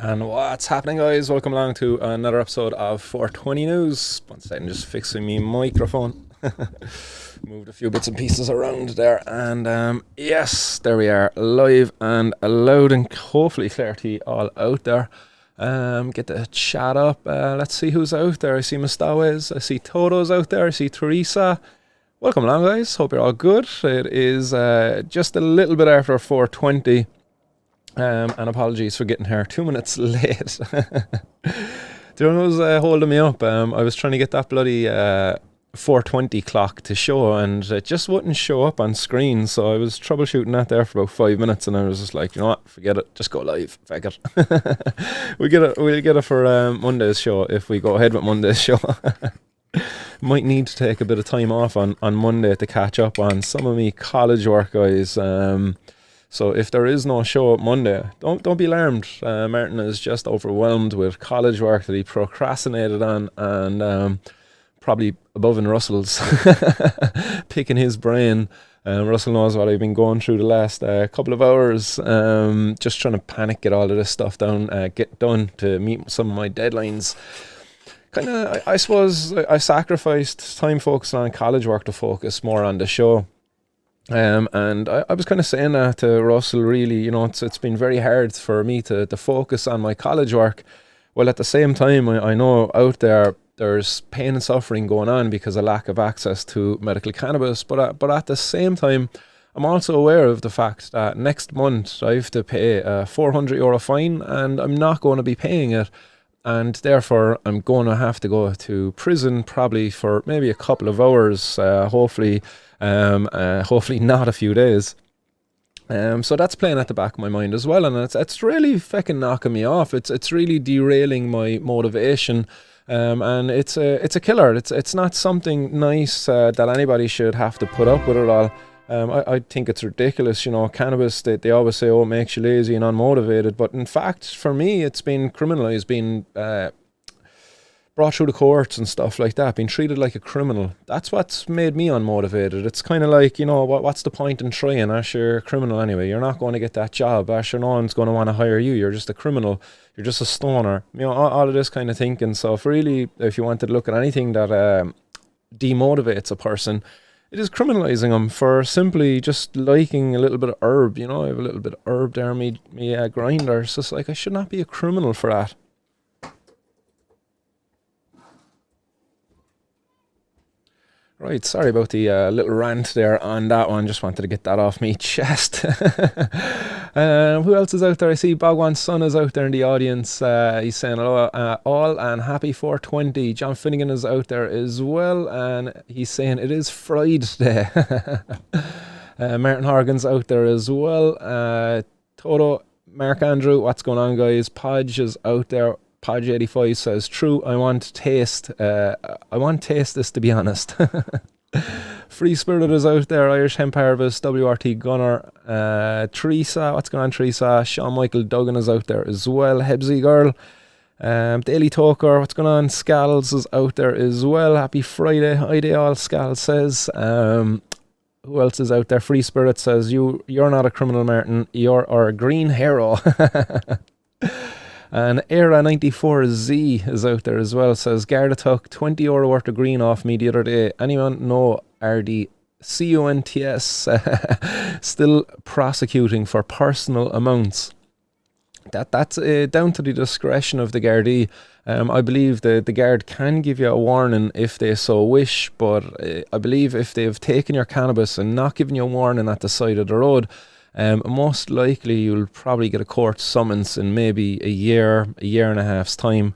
And what's happening, guys? Welcome along to another episode of 420 News. One second, just fixing me microphone. Moved a few bits and pieces around there, and yes, there we are, live and loud and hopefully clear to you all out there. Get the chat up. Let's see who's out there. I see Mustawiz, I see Toto's out there, I see Teresa. Welcome along, guys. Hope you're all good. It is just a little bit after 4:20. And apologies for getting here 2 minutes late. Do you know what was holding me up? I was trying to get that bloody 4:20 clock to show, and it just wouldn't show up on screen. So I was troubleshooting that there for about 5 minutes, and I was just like, you know what, forget it, just go live. Fuck it. We'll get it for Monday's show if we go ahead with Monday's show. Might need to take a bit of time off on Monday to catch up on some of me college work, guys. So if there is no show up Monday, don't be alarmed. Martin is just overwhelmed with college work that he procrastinated on, and probably above in Russell's, picking his brain. Russell knows what I've been going through the last couple of hours, just trying to panic, get all of this stuff down, get done to meet some of my deadlines. I suppose I sacrificed time focusing on college work to focus more on the show. And I was kind of saying that to Russell, really, you know, it's been very hard for me to focus on my college work, while at the same time I know out there's pain and suffering going on because of lack of access to medical cannabis, but at the same time I'm also aware of the fact that next month I have to pay a €400 fine, and I'm not going to be paying it, and therefore I'm going to have to go to prison probably for maybe a couple of hours, hopefully not a few days. So that's playing at the back of my mind as well, and it's really fucking knocking me off. It's really derailing my motivation, and it's a killer. It's not something nice that anybody should have to put up with it all. I think it's ridiculous, you know. Cannabis, they always say, oh, it makes you lazy and unmotivated, but in fact for me it's been criminalized, been brought through the courts and stuff like that, being treated like a criminal. That's what's made me unmotivated. It's kind of like, you know, what's the point in trying? Ash, you're a criminal anyway. You're not going to get that job. Ash, no one's going to want to hire you. You're just a criminal. You're just a stoner. You know, all of this kind of thinking. So if you wanted to look at anything that demotivates a person, it is criminalizing them for simply just liking a little bit of herb. You know, I have a little bit of herb there, me grinder. It's just like, I should not be a criminal for that. Right, sorry about the little rant there on that one. Just wanted to get that off me chest. Who else is out there? I see Bogwan's son is out there in the audience. He's saying hello all and happy 420. John Finnegan is out there as well, and he's saying it is Friday. Martin Horgan's out there as well. Toto, Mark Andrew, what's going on, guys? Podge is out there. Podge85 says, true, I want taste this, to be honest. Free Spirit is out there. Irish Hemp Harvest, WRT Gunner, Teresa, what's going on, Teresa? Sean Michael Duggan is out there as well. Hebsy Girl, Daily Talker, what's going on? Scals is out there as well. Happy Friday, Hi-Day all, Scals says. Who else is out there? Free Spirit says, you're not a criminal, Martin, you're our green hero. And Era94Z is out there as well. Says, Garda took €20 worth of green off me the other day. Anyone know RD CUNTS still prosecuting for personal amounts? That's down to the discretion of the Gardaí. I believe the Guard can give you a warning if they so wish, but I believe if they've taken your cannabis and not given you a warning at the side of the road, most likely you'll probably get a court summons in maybe a year and a half's time.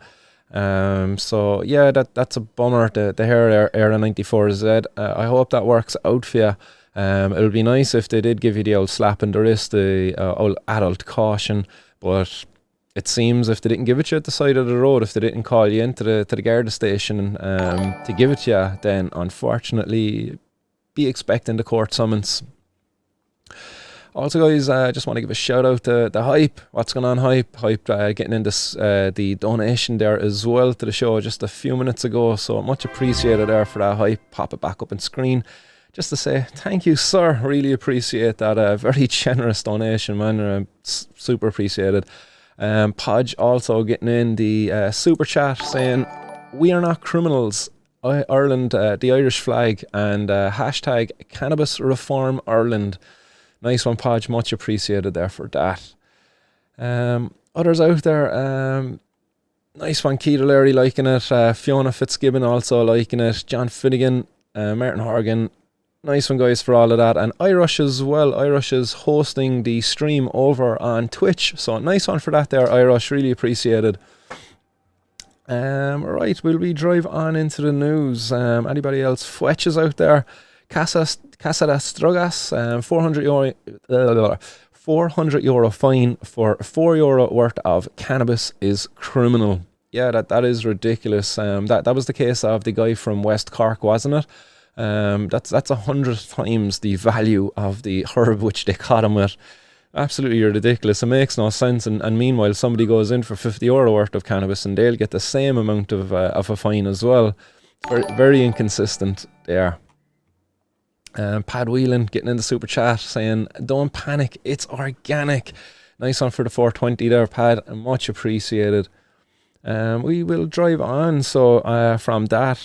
So yeah, that's a bummer. The hair Era 94Z. I hope that works out for you. It would be nice if they did give you the old slap in the wrist, the old adult caution, but it seems if they didn't give it to you at the side of the road, if they didn't call you into the Garda station to give it to you, then unfortunately be expecting the court summons. Also, guys, I just want to give a shout out to the Hype. What's going on, Hype? Hype getting in this, the donation there as well to the show just a few minutes ago. So much appreciated there for that, Hype. Pop it back up on screen just to say thank you, sir. Really appreciate that. Very generous donation, man. Super appreciated. Podge also getting in the super chat saying, "We are not criminals. Ireland, the Irish flag, and hashtag Cannabis Reform Ireland." Nice one, Podge. Much appreciated there for that. Others out there, nice one, Keith O'Leary liking it. Fiona Fitzgibbon also liking it. John Finnegan, Martin Horgan. Nice one, guys, for all of that. And Irish as well. Irish is hosting the stream over on Twitch. So nice one for that there, Irish. Really appreciated. Right, will we drive on into the news? Anybody else? Fwetch is out there. Casa de Strugas, €400 fine for €4 worth of cannabis is criminal. Yeah, that is ridiculous. That was the case of the guy from West Cork, wasn't it? That's 100 times the value of the herb which they caught him with. Absolutely ridiculous. It makes no sense. And meanwhile, somebody goes in for €50 worth of cannabis and they'll get the same amount of a fine as well. Very, very inconsistent there. Pad Whelan getting in the super chat saying, "Don't panic, it's organic." Nice one for the 420 there, Pad. Much appreciated. We will drive on. So from that,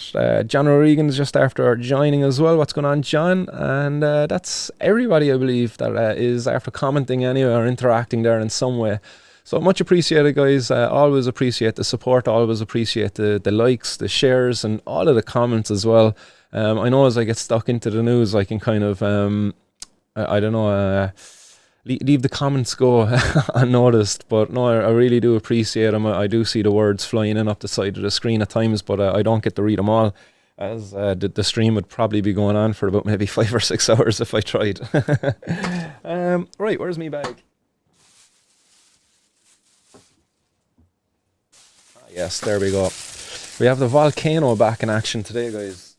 John O'Regan's just after joining as well. What's going on, John? And that's everybody, I believe, that is after commenting anyway or interacting there in some way. So much appreciated, guys. Always appreciate the support. Always appreciate the likes, the shares, and all of the comments as well. I know as I get stuck into the news, I can kind of, I don't know, leave the comments go unnoticed. But no, I really do appreciate them. I do see the words flying in up the side of the screen at times, but I don't get to read them all, as the stream would probably be going on for about maybe 5 or 6 hours if I tried. Right, where's me bag? Yes, there we go. We have the Volcano back in action today, guys.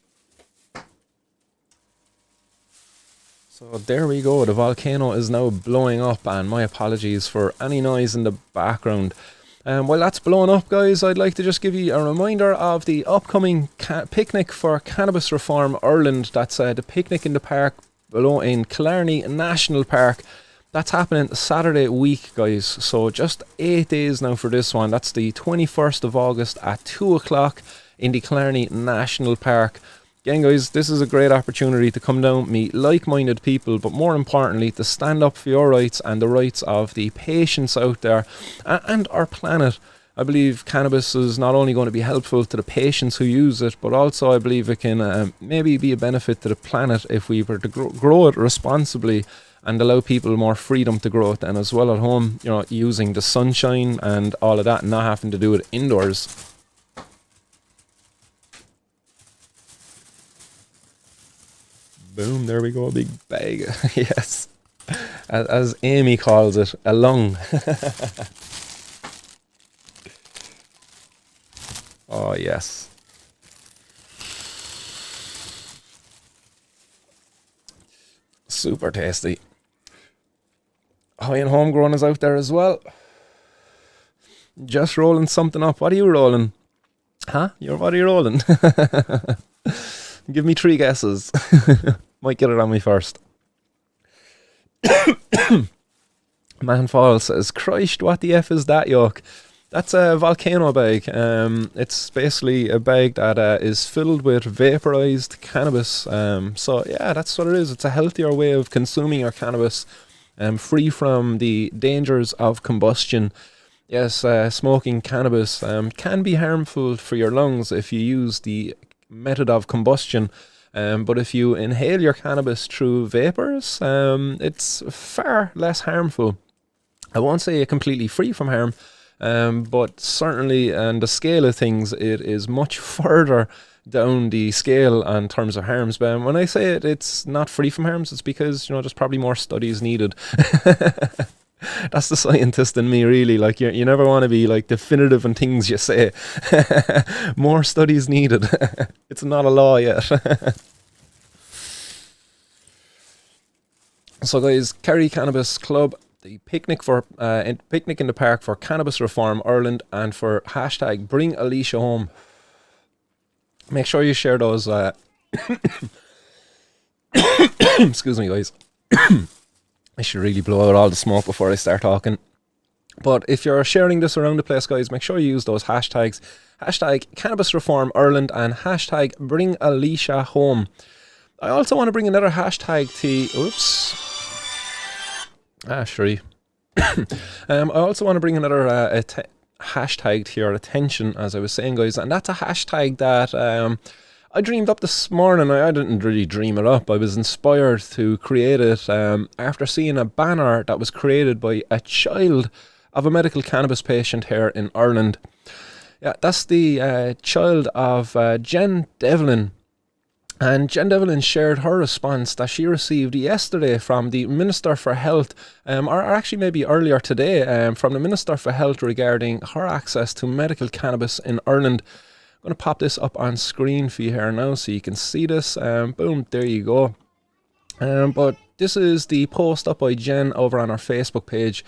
So there we go. The Volcano is now blowing up, and my apologies for any noise in the background. While that's blowing up, guys, I'd like to just give you a reminder of the upcoming picnic for Cannabis Reform Ireland. That's the picnic in the park below in Killarney National Park. That's happening Saturday week, guys. So just 8 days now for this one. That's the 21st of August at 2 o'clock in the Killarney National Park. Again, guys, this is a great opportunity to come down, meet like-minded people, but more importantly, to stand up for your rights and the rights of the patients out there and our planet. I believe cannabis is not only going to be helpful to the patients who use it, but also I believe it can maybe be a benefit to the planet if we were to grow it responsibly and allow people more freedom to grow it then as well at home, you know, using the sunshine and all of that, and not having to do it indoors. Boom, there we go, a big bag. Yes, as Amy calls it, a lung. Oh yes. Super tasty. High and homegrown is out there as well. Just rolling something up. What are you rolling? Huh? What are you rolling? Give me 3 guesses. Might get it on me first. Man Fall says, "Christ, what the F is that, yoke?" That's a Volcano bag. It's basically a bag that is filled with vaporized cannabis. So yeah, that's what it is. It's a healthier way of consuming your cannabis, free from the dangers of combustion. Yes, smoking cannabis can be harmful for your lungs if you use the method of combustion. But if you inhale your cannabis through vapors, it's far less harmful. I won't say completely free from harm, but certainly on the scale of things, it is much further down the scale in terms of harms. But when I say it's not free from harms, it's because, you know, there's probably more studies needed. That's the scientist in me, really. Like, you never want to be like definitive in things you say. More studies needed. It's not a law yet. So guys, Kerry Cannabis Club, the picnic in the park for Cannabis Reform Ireland, and for hashtag Bring Alicia Home. Make sure you share those. Excuse me, guys. I should really blow out all the smoke before I start talking. But if you're sharing this around the place, guys, make sure you use those hashtags. Hashtag Cannabis Reform Ireland and hashtag Bring Alicia Home. I also want to bring another hashtag to... Oops. Shree. I also want to bring another hashtag to your attention, as I was saying, guys. And that's a hashtag that I dreamed up this morning. I didn't really dream it up. I was inspired to create it after seeing a banner that was created by a child of a medical cannabis patient here in Ireland. Yeah, that's the child of Jen Devlin. And Jen Devlin shared her response that she received yesterday from the Minister for Health, or actually maybe earlier today, from the Minister for Health regarding her access to medical cannabis in Ireland. I'm going to pop this up on screen for you here now so you can see this. Boom, there you go. But this is the post up by Jen over on our Facebook page.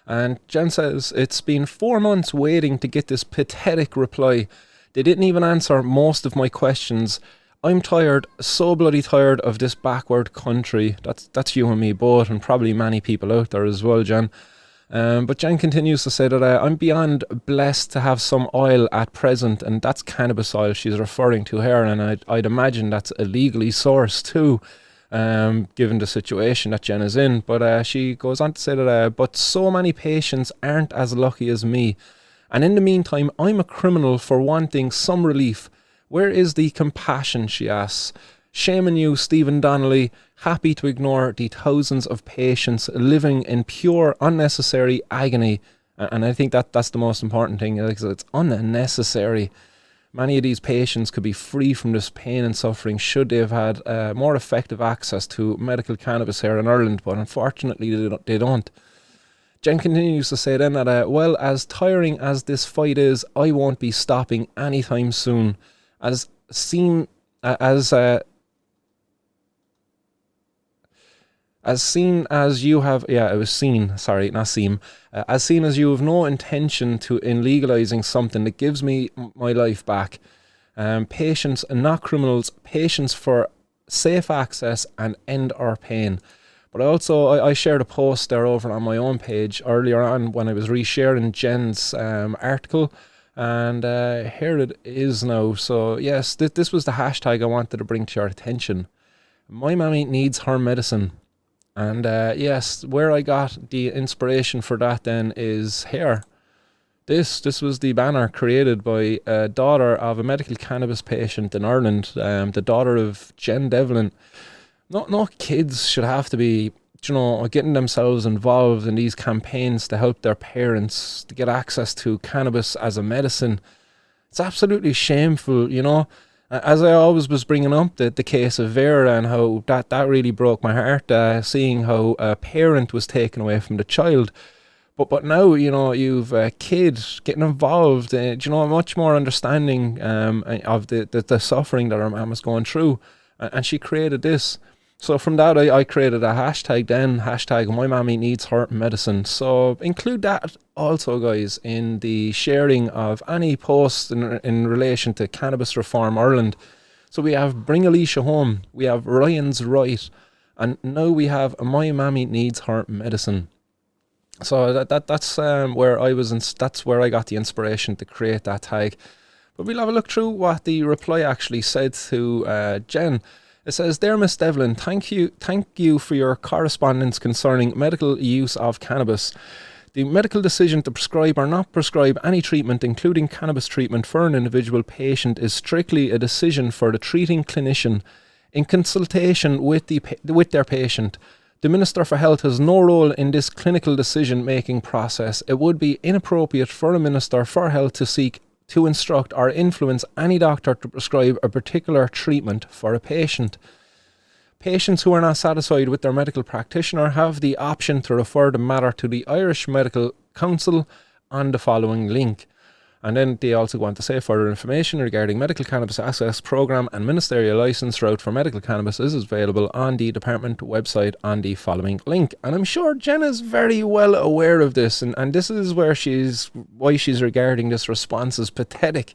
And Jen says, "It's been 4 months waiting to get this pathetic reply. They didn't even answer most of my questions. I'm tired, so bloody tired of this backward country." That's you and me both, and probably many people out there as well, Jen. But Jen continues to say that I'm beyond blessed to have some oil at present, and that's cannabis oil she's referring to here, and I'd imagine that's illegally sourced too, given the situation that Jen is in. But she goes on to say that, but so many patients aren't as lucky as me, and in the meantime, I'm a criminal for wanting some relief. Where is the compassion, she asks. Shame on you, Stephen Donnelly, happy to ignore the thousands of patients living in pure, unnecessary agony. And I think that's the most important thing. It's unnecessary. Many of these patients could be free from this pain and suffering should they have had more effective access to medical cannabis here in Ireland, but unfortunately they don't. Jen continues to say then that, well, as tiring as this fight is, I won't be stopping anytime soon. As seen as you have no intention to in legalizing something that gives me my life back. Patients and not criminals, patients for safe access and end our pain. But I shared a post there over on my own page earlier on when I was resharing Jen's article. And here it is now. So yes, this was the hashtag I wanted to bring to your attention. My mammy needs her medicine. And yes, where I got the inspiration for that then is here. This was the banner created by a daughter of a medical cannabis patient in Ireland, the daughter of Jen Devlin. No kids should have to be, getting themselves involved in these campaigns to help their parents to get access to cannabis as a medicine. It's absolutely shameful, As I always was bringing up the case of Vera and how that really broke my heart, seeing how a parent was taken away from the child. But now, you've a kid getting involved, much more understanding of the suffering that our mum was going through. And she created this. So from that, I created a hashtag then, hashtag my mammy needs her medicine. So include that also, guys, in the sharing of any posts in relation to Cannabis Reform Ireland. So we have Bring Alicia Home, we have Ryan's Right, and now we have My Mammy Needs Her Medicine. So that's where I was, that's where I got the inspiration to create that tag. But we'll have a look through what the reply actually said to Jen. It says, "Dear Miss Devlin, thank you for your correspondence concerning medical use of cannabis. The medical decision to prescribe or not prescribe any treatment, including cannabis treatment, for an individual patient is strictly a decision for the treating clinician in consultation with their patient. The Minister for Health has no role in this clinical decision-making process. It would be inappropriate for a Minister for Health to seek to instruct or influence any doctor to prescribe a particular treatment for a patient. Patients who are not satisfied with their medical practitioner have the option to refer the matter to the Irish Medical Council on the following link." And then they also go on to say further information regarding medical cannabis access programme and ministerial licence route for medical cannabis is available on the department website on the following link. And I'm sure Jen is very well aware of this, and this is why she's regarding this response as pathetic.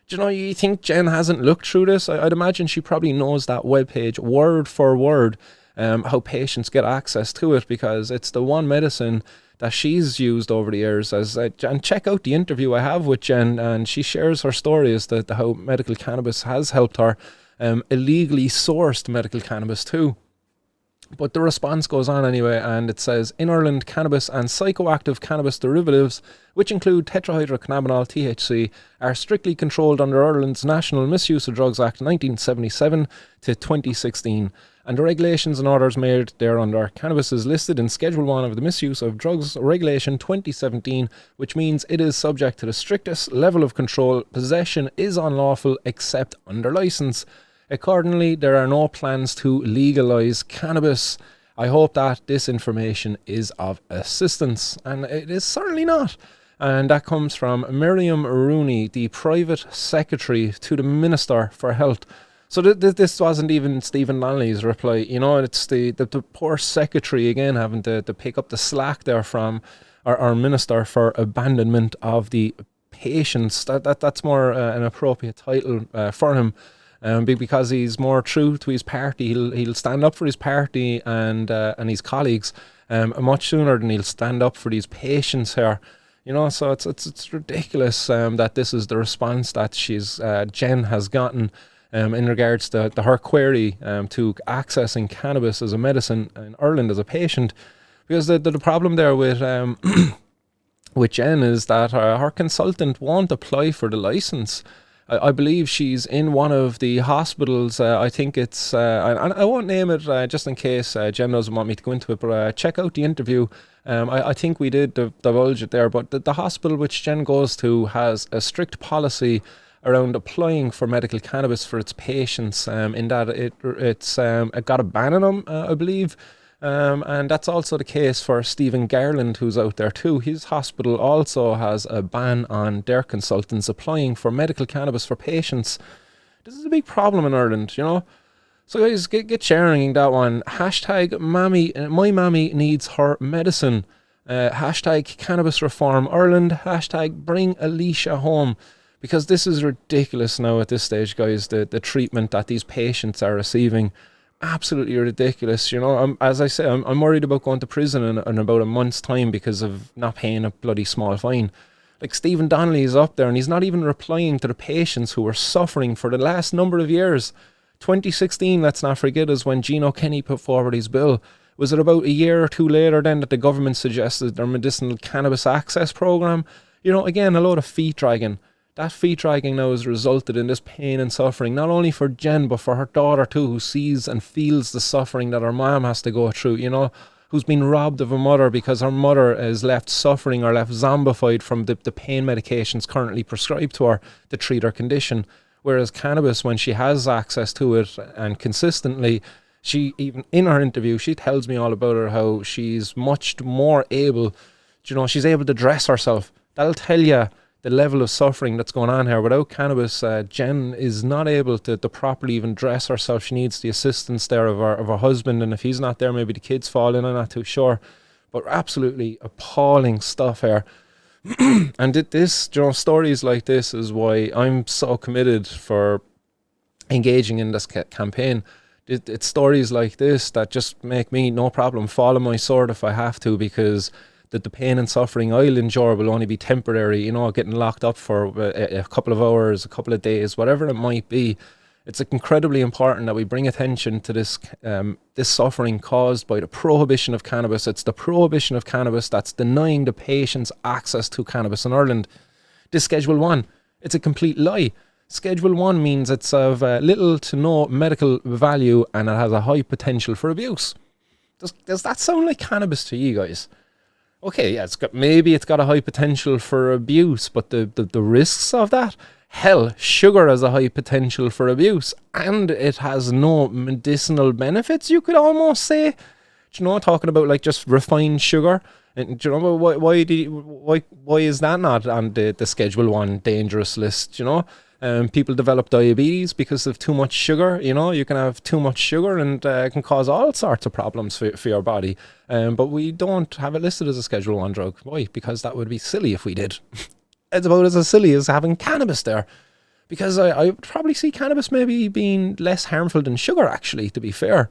Do you think Jen hasn't looked through this? I'd imagine she probably knows that webpage word for word. how patients get access to it, because it's the one medicine that she's used over the years. And check out the interview I have with Jen, and she shares her story as to how medical cannabis has helped her, illegally sourced medical cannabis too. But the response goes on anyway, and it says, in Ireland, cannabis and psychoactive cannabis derivatives, which include tetrahydrocannabinol THC, are strictly controlled under Ireland's National Misuse of Drugs Act 1977 to 2016, and the regulations and orders made thereunder. Cannabis is listed in Schedule 1 of the Misuse of Drugs Regulation 2017, which means it is subject to the strictest level of control. Possession is unlawful except under licence. Accordingly, there are no plans to legalise cannabis. I hope that this information is of assistance, and it is certainly not. And that comes from Miriam Rooney, the private secretary to the Minister for Health. So this wasn't even Stephen Donnelly's reply. You know, it's the poor secretary again having to pick up the slack there from our Minister for Abandonment of the Patients. That's more an appropriate title for him. Because he's more true to his party, he'll stand up for his party and his colleagues much sooner than he'll stand up for these patients here. You know, so it's ridiculous that this is the response that Jen has gotten in regards to her query to accessing cannabis as a medicine in Ireland as a patient. Because the problem there with with Jen is that her consultant won't apply for the license. I believe she's in one of the hospitals. I think it's, I won't name it just in case Jen doesn't want me to go into it, but check out the interview. I think we did divulge it there, but the hospital which Jen goes to has a strict policy around applying for medical cannabis for its patients, in that it's got a ban on them, I believe. And that's also the case for Stephen Garland, who's out there too. His hospital also has a ban on their consultants applying for medical cannabis for patients. This is a big problem in Ireland, you know. So guys, get sharing that one. Hashtag mammy, my mammy needs her medicine. Hashtag cannabis reform Ireland. Hashtag bring Alicia home. Because this is ridiculous now at this stage, guys, the treatment that these patients are receiving. Absolutely ridiculous, you know. As I say, I'm worried about going to prison in about a month's time because of not paying a bloody small fine. Like, Stephen Donnelly is up there and he's not even replying to the patients who were suffering for the last number of years. 2016, let's not forget, is when Gino Kenny put forward his bill. Was it about a year or two later then that the government suggested their medicinal cannabis access programme? You know, again, a load of feet dragging. That feet dragging now has resulted in this pain and suffering, not only for Jen, but for her daughter too, who sees and feels the suffering that her mom has to go through, you know, who's been robbed of a mother because her mother is left suffering or left zombified from the pain medications currently prescribed to her to treat her condition. Whereas cannabis, when she has access to it and consistently, she, even in her interview, she tells me all about her, how she's much more able, you know, she's able to dress herself. That'll tell you the level of suffering that's going on here. Without cannabis, Jen is not able to properly even dress herself. She needs the assistance there of her husband, and if he's not there, maybe the kids fall in, I'm not too sure. But absolutely appalling stuff here. And this, you know, stories like this is why I'm so committed for engaging in this campaign. It's stories like this that just make me, no problem, fall on my sword if I have to, because that the pain and suffering I'll endure will only be temporary, you know, getting locked up for a couple of hours, a couple of days, whatever it might be. It's incredibly important that we bring attention to this suffering caused by the prohibition of cannabis. It's the prohibition of cannabis that's denying the patients access to cannabis in Ireland. This Schedule 1, it's a complete lie. Schedule 1 means it's of little to no medical value and it has a high potential for abuse. Does that sound like cannabis to you guys? Okay, yeah, maybe it's got a high potential for abuse, but the risks of that? Hell, sugar has a high potential for abuse, and it has no medicinal benefits, you could almost say. Do you know, talking about like just refined sugar, and do you know why is that not on the Schedule 1 dangerous list? You know, people develop diabetes because of too much sugar. You know, you can have too much sugar and it can cause all sorts of problems for your body. But we don't have it listed as a Schedule 1 drug. Why? Because that would be silly if we did. It's about as silly as having cannabis there. Because I would probably see cannabis maybe being less harmful than sugar, actually, to be fair.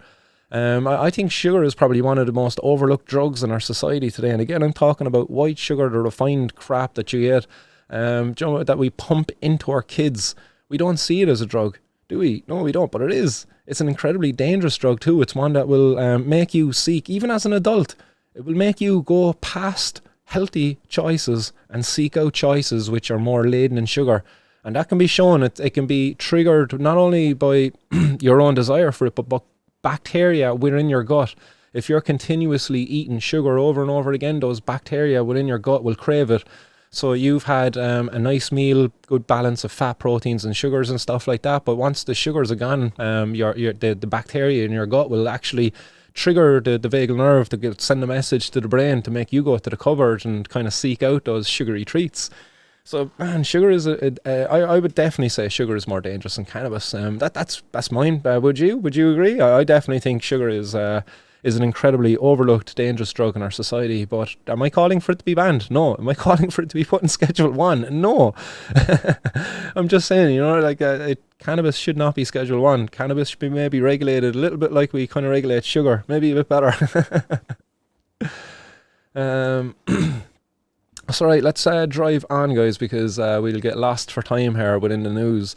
I think sugar is probably one of the most overlooked drugs in our society today. And again, I'm talking about white sugar, the refined crap that you get, that we pump into our kids. We don't see it as a drug, do we? No, we don't, but it is. It's an incredibly dangerous drug too. It's one that will make you seek, even as an adult, it will make you go past healthy choices and seek out choices which are more laden in sugar. And that can be shown, it can be triggered not only by your own desire for it, but bacteria within your gut. If you're continuously eating sugar over and over again, those bacteria within your gut will crave it. So you've had a nice meal, good balance of fat, proteins and sugars and stuff like that. But once the sugars are gone, the bacteria in your gut will actually trigger the vagal nerve to send a message to the brain to make you go to the cupboard and kind of seek out those sugary treats. So man, sugar is I would definitely say sugar is more dangerous than cannabis. That's mine. Would you agree? I definitely think sugar is an incredibly overlooked, dangerous drug in our society. But am I calling for it to be banned? No. Am I calling for it to be put in Schedule 1? No. I'm just saying, cannabis should not be Schedule 1. Cannabis should be maybe regulated a little bit like we kind of regulate sugar. Maybe a bit better. So right, let's drive on, guys, because we'll get lost for time here within the news.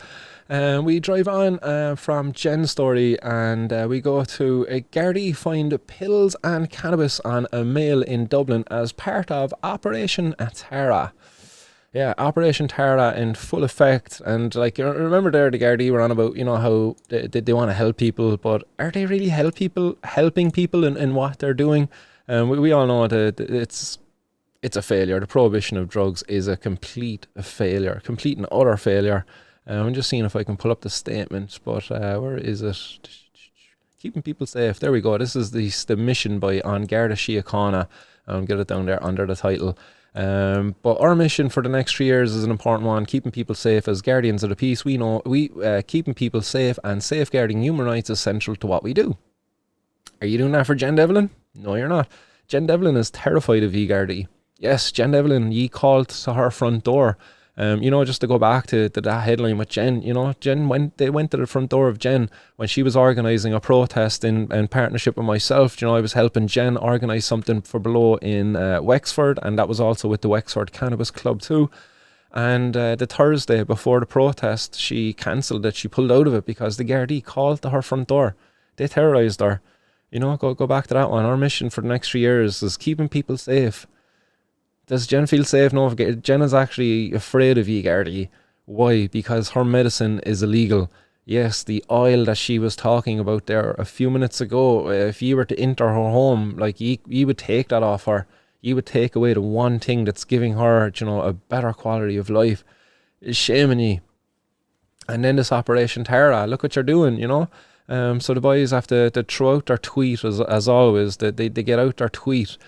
We drive on from Jen's story, and we go to Garda find pills and cannabis on a male in Dublin as part of Operation Tara. Yeah, Operation Tara in full effect. And like, you remember there the Garda were on about, how they want to help people, but are they really helping people in what they're doing? We all know that it's a failure. The prohibition of drugs is a complete and utter failure. I'm just seeing if I can pull up the statement, but where is it? Keeping people safe. There we go. This is the mission by An Garda Síochána. Get it down there under the title. But our mission for the next 3 years is an important one. Keeping people safe as guardians of the peace. We know keeping people safe and safeguarding human rights is central to what we do. Are you doing that for Jen Devlin? No, you're not. Jen Devlin is terrified of Garda. Yes, Jen Devlin, ye called to her front door. Just to go back to that headline with Jen, they went to the front door of Jen when she was organising a protest in partnership with myself. I was helping Jen organise something for below in Wexford, and that was also with the Wexford Cannabis Club too. And the Thursday before the protest, she cancelled it. She pulled out of it because the Gardaí called to her front door. They terrorised her. Go back to that one. Our mission for the next 3 years is keeping people safe. Does Jen feel safe? No, Jen is actually afraid of Garda. Why? Because her medicine is illegal. Yes, the oil that she was talking about there a few minutes ago, if you were to enter her home, like you would take that off her. You would take away the one thing that's giving her, a better quality of life. It's shaming you. And then this Operation Tara, look what you're doing, So the boys have to throw out their tweet as always. They get out their tweet.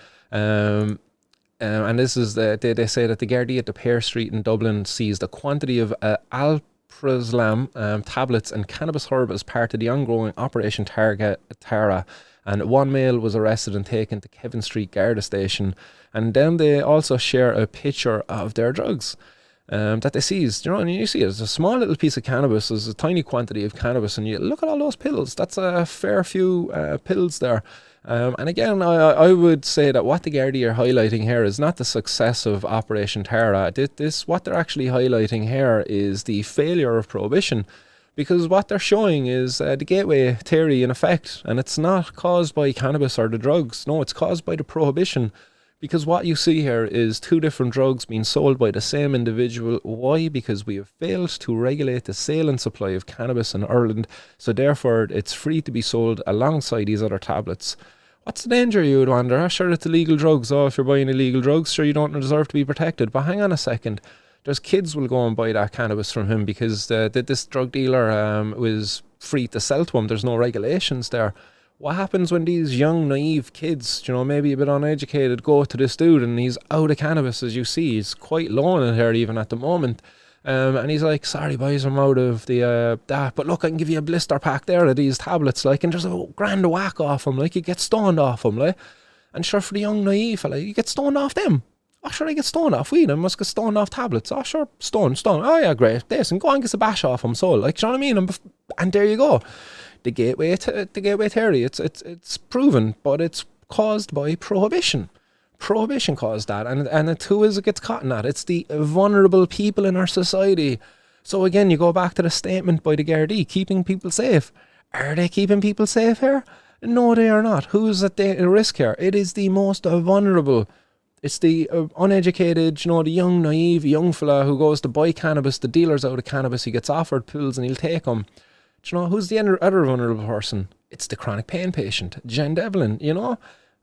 And this is they say that the Gardaí at the Pear Street in Dublin seized a quantity of alprazolam tablets and cannabis herb as part of the ongoing Operation Tara, and one male was arrested and taken to Kevin Street Garda station. And then they also share a picture of their drugs that they seized. And you see it's a small little piece of cannabis, there's a tiny quantity of cannabis, and you look at all those pills. That's a fair few pills there. And again, I would say that what the Gardaí are highlighting here is not the success of Operation Tara. What they're actually highlighting here is the failure of prohibition, because what they're showing is the gateway theory in effect, and it's not caused by cannabis or the drugs. No, it's caused by the prohibition, because what you see here is two different drugs being sold by the same individual. Why? Because we have failed to regulate the sale and supply of cannabis in Ireland, so therefore it's free to be sold alongside these other tablets. What's the danger, you would wonder? Sure, it's illegal drugs. Oh, if you're buying illegal drugs, sure, you don't deserve to be protected. But hang on a second. There's kids will go and buy that cannabis from him because this drug dealer was free to sell to him. There's no regulations there. What happens when these young, naive kids, maybe a bit uneducated, go to this dude and he's out of cannabis, as you see. He's quite low in it here even at the moment. And he's like, sorry boys, I'm out of the that, but look, I can give you a blister pack there of these tablets, like, and there's a grand whack off them, like, you get stoned off them, like. And sure, for the young naive fella, you get stoned off them. Oh sure, I get stoned off weed, I must get stoned off tablets. Oh sure, stone, oh yeah, great, listen, go on, get a bash off them, so, like, you know what I mean? And there you go. the gateway theory. It's proven, but it's caused by prohibition. Prohibition caused that, and who is it gets caught in that? It's the vulnerable people in our society. So again, you go back to the statement by the Gardaí, keeping people safe. Are they keeping people safe here? No, they are not. Who's at the risk here? It is the most vulnerable. It's the uneducated, the young, naive young fella who goes to buy cannabis. The dealer's out of cannabis. He gets offered pills and he'll take them. Who's the other vulnerable person? It's the chronic pain patient, Devlin,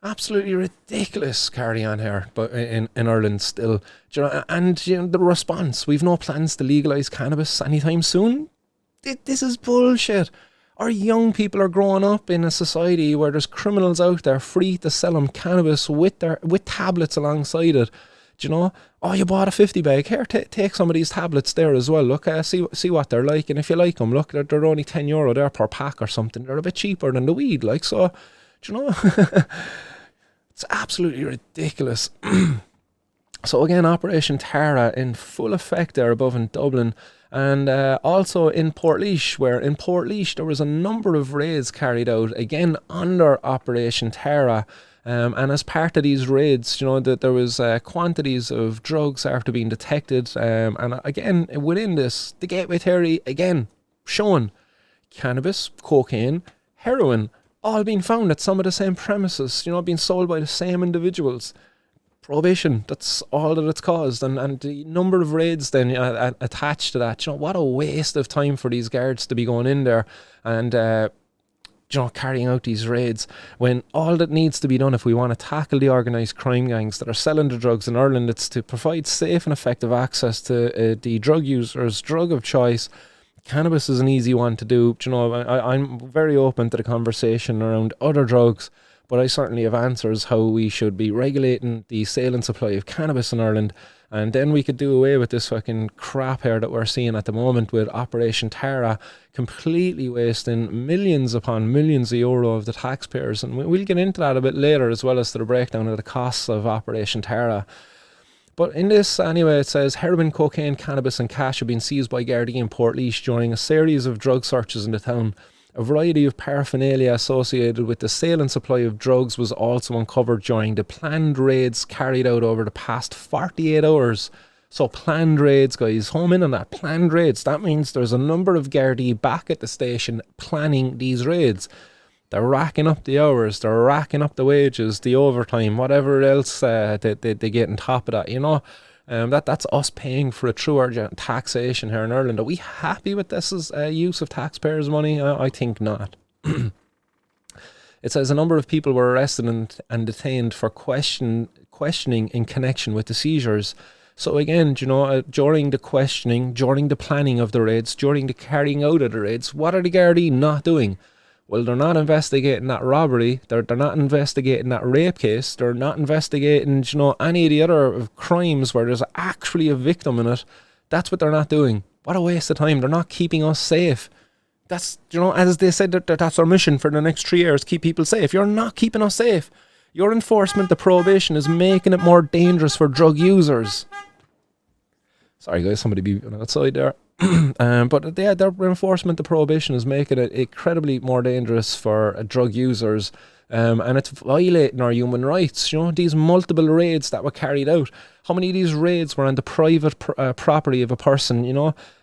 Absolutely ridiculous carry on here, but in Ireland still. And the response, we've no plans to legalise cannabis anytime soon. This is bullshit. Our young people are growing up in a society where there's criminals out there free to sell them cannabis with tablets alongside it. Oh, you bought a 50 bag, here, take some of these tablets there as well. Look, see what they're like, and if you like them, look, they're only €10 there per pack or something. They're a bit cheaper than the weed, so, it's absolutely ridiculous. So again, Operation Tara in full effect there above in Dublin, and also in Portlaoise, where in Portlaoise there was a number of raids carried out, again under Operation Tara. And as part of these raids, that there was quantities of drugs after being detected. And again, within this, the gateway theory, again, showing cannabis, cocaine, heroin, all being found at some of the same premises, being sold by the same individuals. Prohibition, that's all that it's caused. And the number of raids then attached to that, what a waste of time for these guards to be going in there and carrying out these raids, when all that needs to be done if we want to tackle the organised crime gangs that are selling the drugs in Ireland, it's to provide safe and effective access to the drug user's drug of choice. Cannabis is an easy one to do. I'm very open to the conversation around other drugs, but I certainly have answers how we should be regulating the sale and supply of cannabis in Ireland. And then we could do away with this fucking crap here that we're seeing at the moment with Operation Tara, completely wasting millions upon millions of euro of the taxpayers. And we'll get into that a bit later, as well as to the breakdown of the costs of Operation Tara. But in this, anyway, it says heroin, cocaine, cannabis and cash have been seized by Garda in Portlaoise during a series of drug searches in the town. A variety of paraphernalia associated with the sale and supply of drugs was also uncovered during the planned raids carried out over the past 48 hours. So planned raids, guys, home in on that, planned raids. That means there's a number of Gardaí back at the station planning these raids. They're racking up the hours, they're racking up the wages, the overtime, whatever else they get on top of that, That's us paying for it through our taxation here in Ireland. Are we happy with this as use of taxpayers' money? I think not. It says a number of people were arrested and detained for questioning in connection with the seizures. So again, during the questioning, during the planning of the raids, during the carrying out of the raids, what are the Gardaí not doing? Well, they're not investigating that robbery. They're not investigating that rape case. They're not investigating, any of the other crimes where there's actually a victim in it. That's what they're not doing. What a waste of time. They're not keeping us safe. That's, as they said, that's our mission for the next 3 years, keep people safe. You're not keeping us safe. Your enforcement, the prohibition, is making it more dangerous for drug users. Sorry, guys, somebody be outside there. But their enforcement, the prohibition, is making it incredibly more dangerous for drug users, and it's violating our human rights. These multiple raids that were carried out. How many of these raids were on the private property of a person?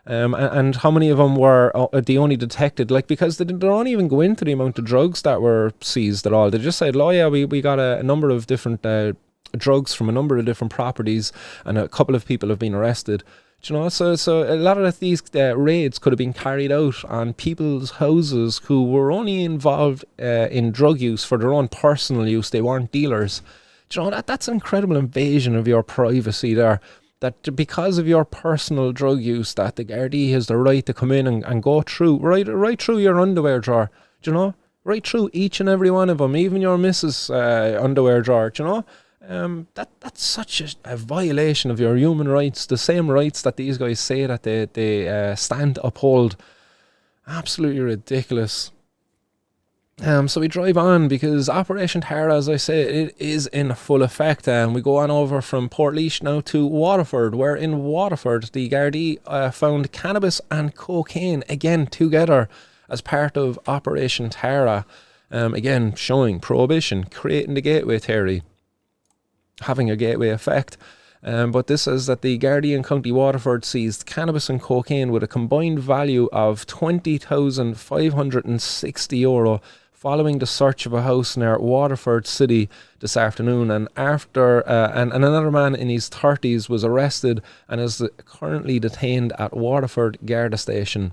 And how many of them were they only detected? Because they don't even go into the amount of drugs that were seized at all. They just said, "Oh yeah, we got a number of different drugs from a number of different properties, and a couple of people have been arrested." So a lot of these raids could have been carried out on people's houses who were only involved in drug use for their own personal use. They weren't dealers. That's an incredible invasion of your privacy there. That because of your personal drug use, that the Gardaí has the right to come in and go through, right through your underwear drawer. Right through each and every one of them, even your missus' underwear drawer. That's such a violation of your human rights, the same rights that these guys say that they stand to uphold. Absolutely ridiculous. So we drive on because Operation Tara, as I say, it is in full effect. We go on over from Portlaoise now to Waterford, where in Waterford the Gardaí found cannabis and cocaine again together as part of Operation Tara. Again, showing Prohibition, creating the gateway theory, having a gateway effect. But this says that the Garda in County Waterford seized cannabis and cocaine with a combined value of €20,560 following the search of a house near Waterford City this afternoon. And after and another man in his 30s was arrested and is currently detained at Waterford Garda station.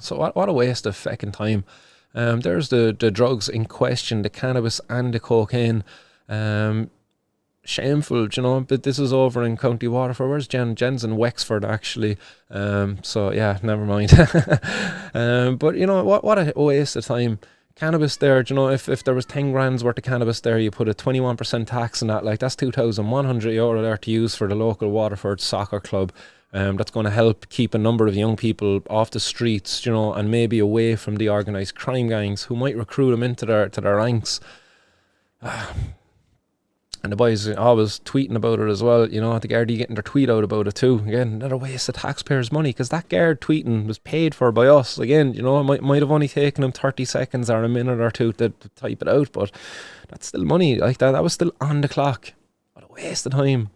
So what a waste of feckin' time. There's the drugs in question, the cannabis and the cocaine. Shameful, but this is over in County Waterford. Where's Jen? Jen's in Wexford, actually. So yeah, never mind. But what a waste of time. Cannabis there, if there was 10 grand's worth of cannabis there, you put a 21% tax on that, like that's €2,100 there to use for the local Waterford soccer club. That's going to help keep a number of young people off the streets, and maybe away from the organised crime gangs who might recruit them into their ranks. And the boys always tweeting about it as well, the Gardaí getting their tweet out about it too. Again, another waste of taxpayers' money, because that guard tweeting was paid for by us. Again, it might have only taken him 30 seconds or a minute or two to type it out, but that's still money. Like that was still on the clock. What a waste of time.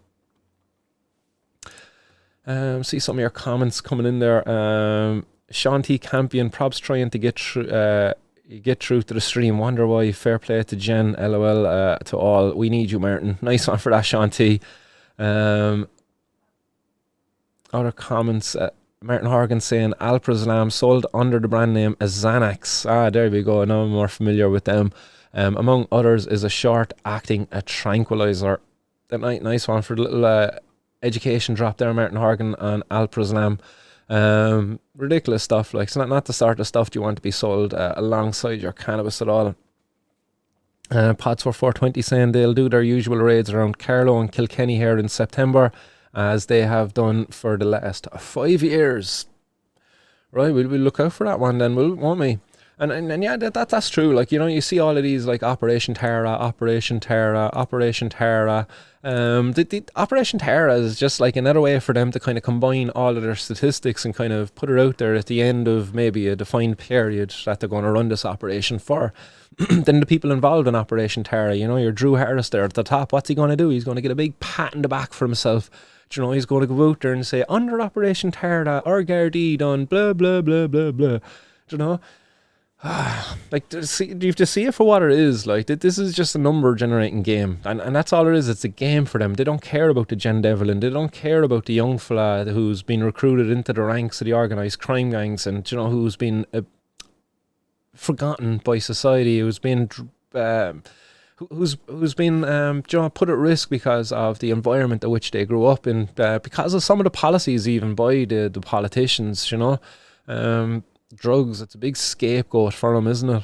See some of your comments coming in there. Sean T. Campion, props trying to get through to the stream. Wonder why. Fair play to Jen. LOL to all. We need you, Martin. Nice one for that, Sean T. Other comments. Martin Horgan saying Alprazolam sold under the brand name as Xanax. There we go. Now I'm more familiar with them. Among others is a short-acting tranquilizer. Nice one for the little education drop there, Martin Horgan, on Alprazolam. Ridiculous stuff, like it's not the sort of stuff you want to be sold alongside your cannabis at all. Pods for 420 saying they'll do their usual raids around Carlow and Kilkenny here in September, as they have done for the last 5 years. Right, we'll look out for that one then, won't we? And yeah, that's true. Like, you see all of these, like Operation Tara, Operation Tara, Operation Tara. The Operation Tara is just like another way for them to kind of combine all of their statistics and kind of put it out there at the end of maybe a defined period that they're going to run this operation for. Then the people involved in Operation Tara, your Drew Harris there at the top, what's he going to do? He's going to get a big pat in the back for himself. He's going to go out there and say, under Operation Tara, our Gardaí done blah, blah, blah, blah, blah. Like, you have to see it for what it is. Like, this is just a number generating game, and that's all it is. It's a game for them. They don't care about the Jen Devlin. They don't care about the young fella who's been recruited into the ranks of the organised crime gangs, and who's been forgotten by society, who's been who's been put at risk because of the environment in which they grew up in, because of some of the policies even by the politicians. Drugs, it's a big scapegoat for them, isn't it?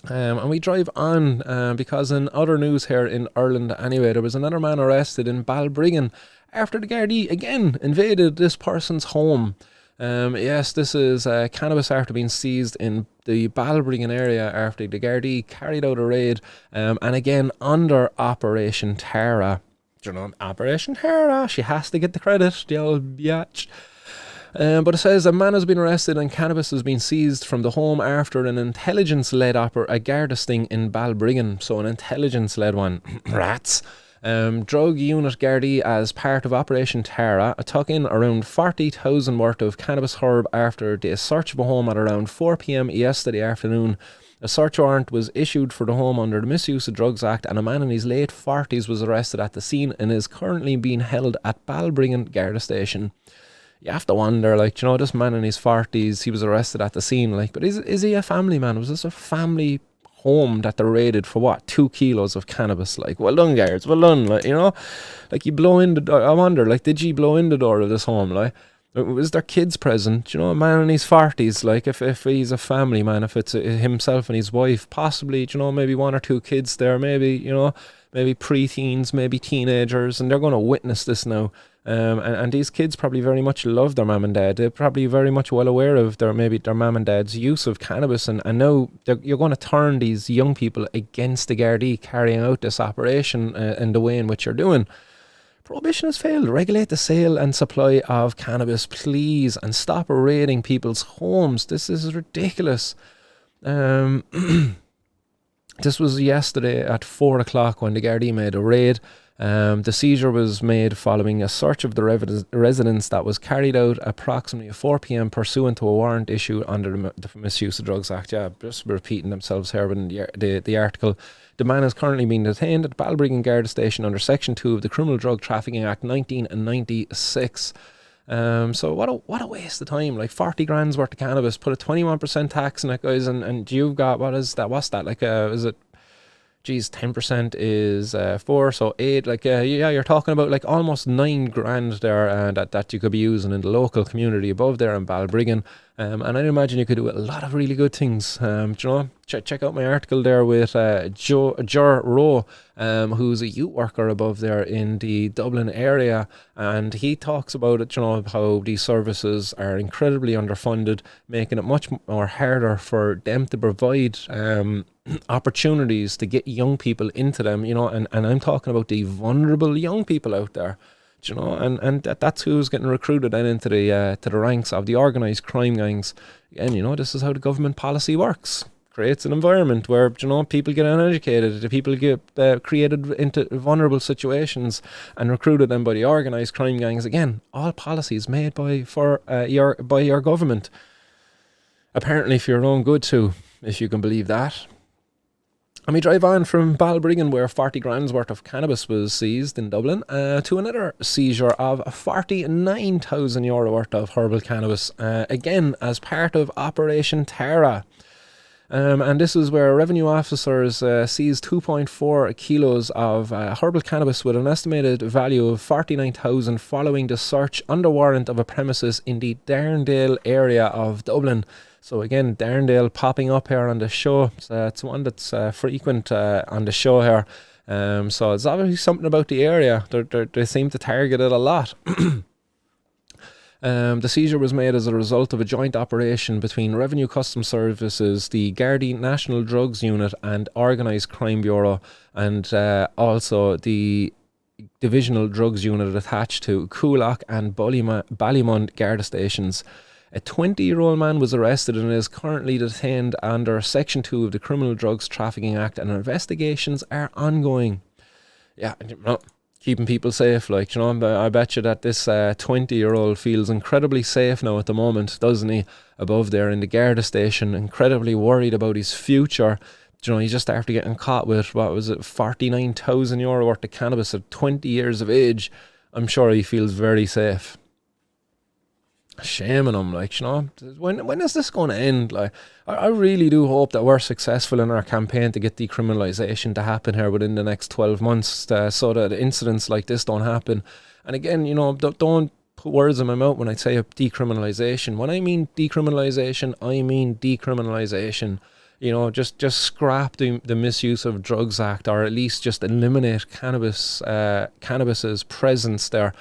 And we drive on because in other news here in Ireland anyway, there was another man arrested in Balbriggan after the Gardaí again invaded this person's home. Yes, this is cannabis after being seized in the Balbriggan area after the Gardaí carried out a raid, and again under Operation Tara. Operation Tara, she has to get the credit, the old biatch. But it says a man has been arrested and cannabis has been seized from the home after an intelligence-led a Garda sting in Balbriggan. So an intelligence-led one. Rats. Drug unit Gardaí as part of Operation Tara took in around 40,000 worth of cannabis herb after the search of a home at around 4 p.m. yesterday afternoon. A search warrant was issued for the home under the Misuse of Drugs Act, and a man in his late 40s was arrested at the scene and is currently being held at Balbriggan Garda station. You have to wonder, this man in his 40s, he was arrested at the scene, but is he a family man? Was this a family home that they raided for 2 kilos of cannabis? Well done, guards, well done, you blow in the door. I wonder, did you blow in the door of this home, was there kids present? A man in his 40s, if he's a family man, if it's himself and his wife, possibly, maybe 1 or 2 kids there, maybe, maybe pre-teens, maybe teenagers, and they're going to witness this now. And these kids probably very much love their mum and dad. They're probably very much well aware of their mum and dad's use of cannabis, and now you're going to turn these young people against the Gardaí carrying out this operation in the way in which you're doing. Prohibition has failed. Regulate the sale and supply of cannabis, please, and stop raiding people's homes. This is ridiculous. This was yesterday at 4 o'clock when the Garda made a raid. The seizure was made following a search of the residence that was carried out approximately at 4 p.m. pursuant to a warrant issued under the Misuse of Drugs Act. Yeah, just repeating themselves here in the article. The man is currently being detained at Balbriggan Garda station under Section 2 of the Criminal Drug Trafficking Act 1996. So what a waste of time. Like 40 grand's worth of cannabis, put a 21% tax on it, guys, and you've got, what's that, like is it, geez, 10% is 4, so 8, like yeah, you're talking about like almost 9 grand there that you could be using in the local community above there in Balbriggan. And I imagine you could do a lot of really good things. Do you know, check out my article there with Jor Rowe, who's a youth worker above there in the Dublin area, and he talks about it, you know, how these services are incredibly underfunded, making it much more harder for them to provide opportunities to get young people into them, you know, and I'm talking about the vulnerable young people out there. You know, and that's who's getting recruited then into the ranks of the organised crime gangs. And you know, this is how the government policy works. Creates an environment where, you know, people get uneducated, the people get created into vulnerable situations and recruited then by the organised crime gangs. Again, all policies made by your government. Apparently for your own good too, if you can believe that. And we drive on from Balbriggan, where 40 grand's worth of cannabis was seized in Dublin, to another seizure of €49,000 worth of herbal cannabis, again as part of Operation Tara. And this is where revenue officers seized 2.4 kilos of herbal cannabis with an estimated value of $49,000 following the search under warrant of a premises in the Darndale area of Dublin. So again, Darndale popping up here on the show. It's one that's frequent on the show here. So it's obviously something about the area. They seem to target it a lot. The seizure was made as a result of a joint operation between Revenue Customs Services, the Garda National Drugs Unit and Organised Crime Bureau, and also the Divisional Drugs Unit attached to Coolock and Ballymont Garda stations. A 20-year-old man was arrested and is currently detained under Section 2 of the Criminal Drugs Trafficking Act, and investigations are ongoing. Yeah, keeping people safe, like, you know, I bet you that this 20-year-old feels incredibly safe now at the moment, doesn't he? Above there in the Garda station, incredibly worried about his future. You know, he's just after getting caught with, what was it, €49,000 worth of cannabis at 20 years of age. I'm sure he feels very safe. Shame on him, like, you know, when is this going to end? Like, I really do hope that we're successful in our campaign to get decriminalisation to happen here within the next 12 months, so that incidents like this don't happen. And again, you know, don't put words in my mouth when I say decriminalisation. When I mean decriminalisation, I mean decriminalisation. You know, just scrap the Misuse of Drugs Act, or at least just eliminate cannabis's presence there.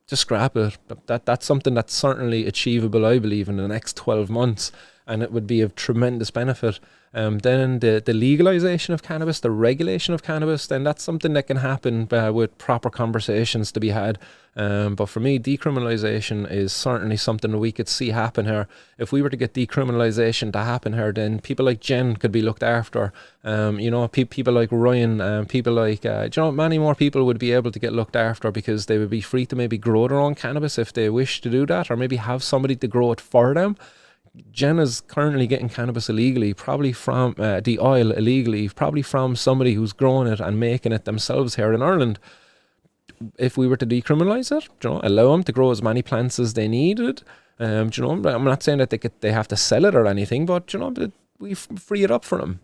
Just scrap it. That's something that's certainly achievable, I believe, in the next 12 months, and it would be of tremendous benefit. Then the legalisation of cannabis, the regulation of cannabis, then that's something that can happen with proper conversations to be had. But for me, decriminalisation is certainly something that we could see happen here. If we were to get decriminalisation to happen here, then people like Jen could be looked after. You know, people like Ryan, people like, you know, many more people would be able to get looked after, because they would be free to maybe grow their own cannabis if they wish to do that, or maybe have somebody to grow it for them. Jen is currently getting cannabis illegally, probably from the oil illegally, probably from somebody who's growing it and making it themselves here in Ireland. If we were to decriminalise it, you know, allow them to grow as many plants as they needed, you know, I'm not saying that they have to sell it or anything, but, you know, we free it up for them.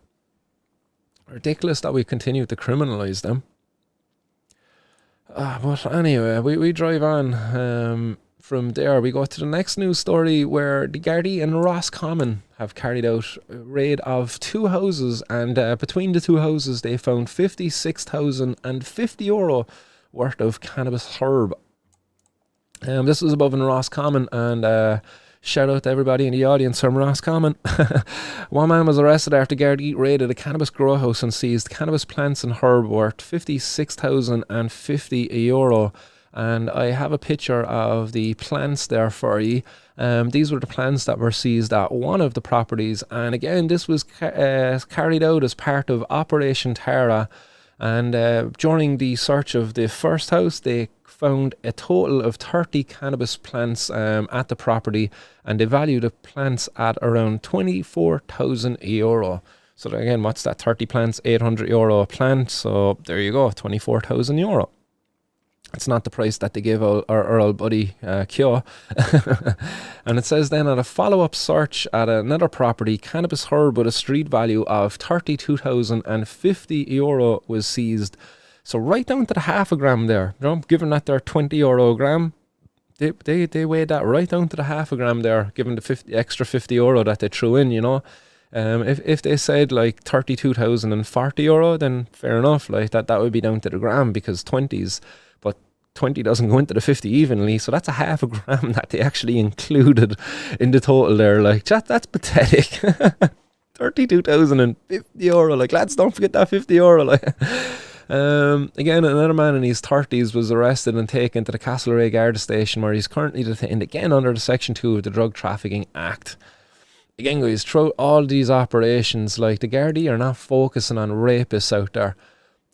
Ridiculous that we continue to criminalise them. But anyway, we drive on. From there, we go to the next news story, where the Garda and Roscommon have carried out a raid of 2 houses, and between the 2 houses they found €56,050 worth of cannabis herb. This was above in Roscommon, and Shout out to everybody in the audience from Roscommon. One man was arrested after Garda raided a cannabis grow house and seized cannabis plants and herb worth €56,050. And I have a picture of the plants there for you. These were the plants that were seized at one of the properties. And again, this was carried out as part of Operation Tara. And during the search of the first house, they found a total of 30 cannabis plants at the property, and they valued the plants at around €24,000. So again, what's that? 30 plants, €800 a plant. So there you go, €24,000. It's not the price that they give our old buddy Kyo. And it says then, at a follow-up search at another property, cannabis herb with a street value of €32,050 was seized. So right down to the half a gram there, you know, given that they're €20 a gram, they weighed that right down to the half a gram there, given the extra €50 that they threw in, you know. If they said like €32,040, then fair enough, like that would be down to the gram, because 20s, but 20 doesn't go into the 50 evenly, so that's a half a gram that they actually included in the total there. Like that's pathetic. €32,050, like, lads, don't forget that €50, like. Again, another man in his 30s was arrested and taken to the Castlereagh Garda station, where he's currently detained again under the Section 2 of the Drug Trafficking Act. Again, guys, throughout all these operations, like, the Gardaí are not focusing on rapists out there.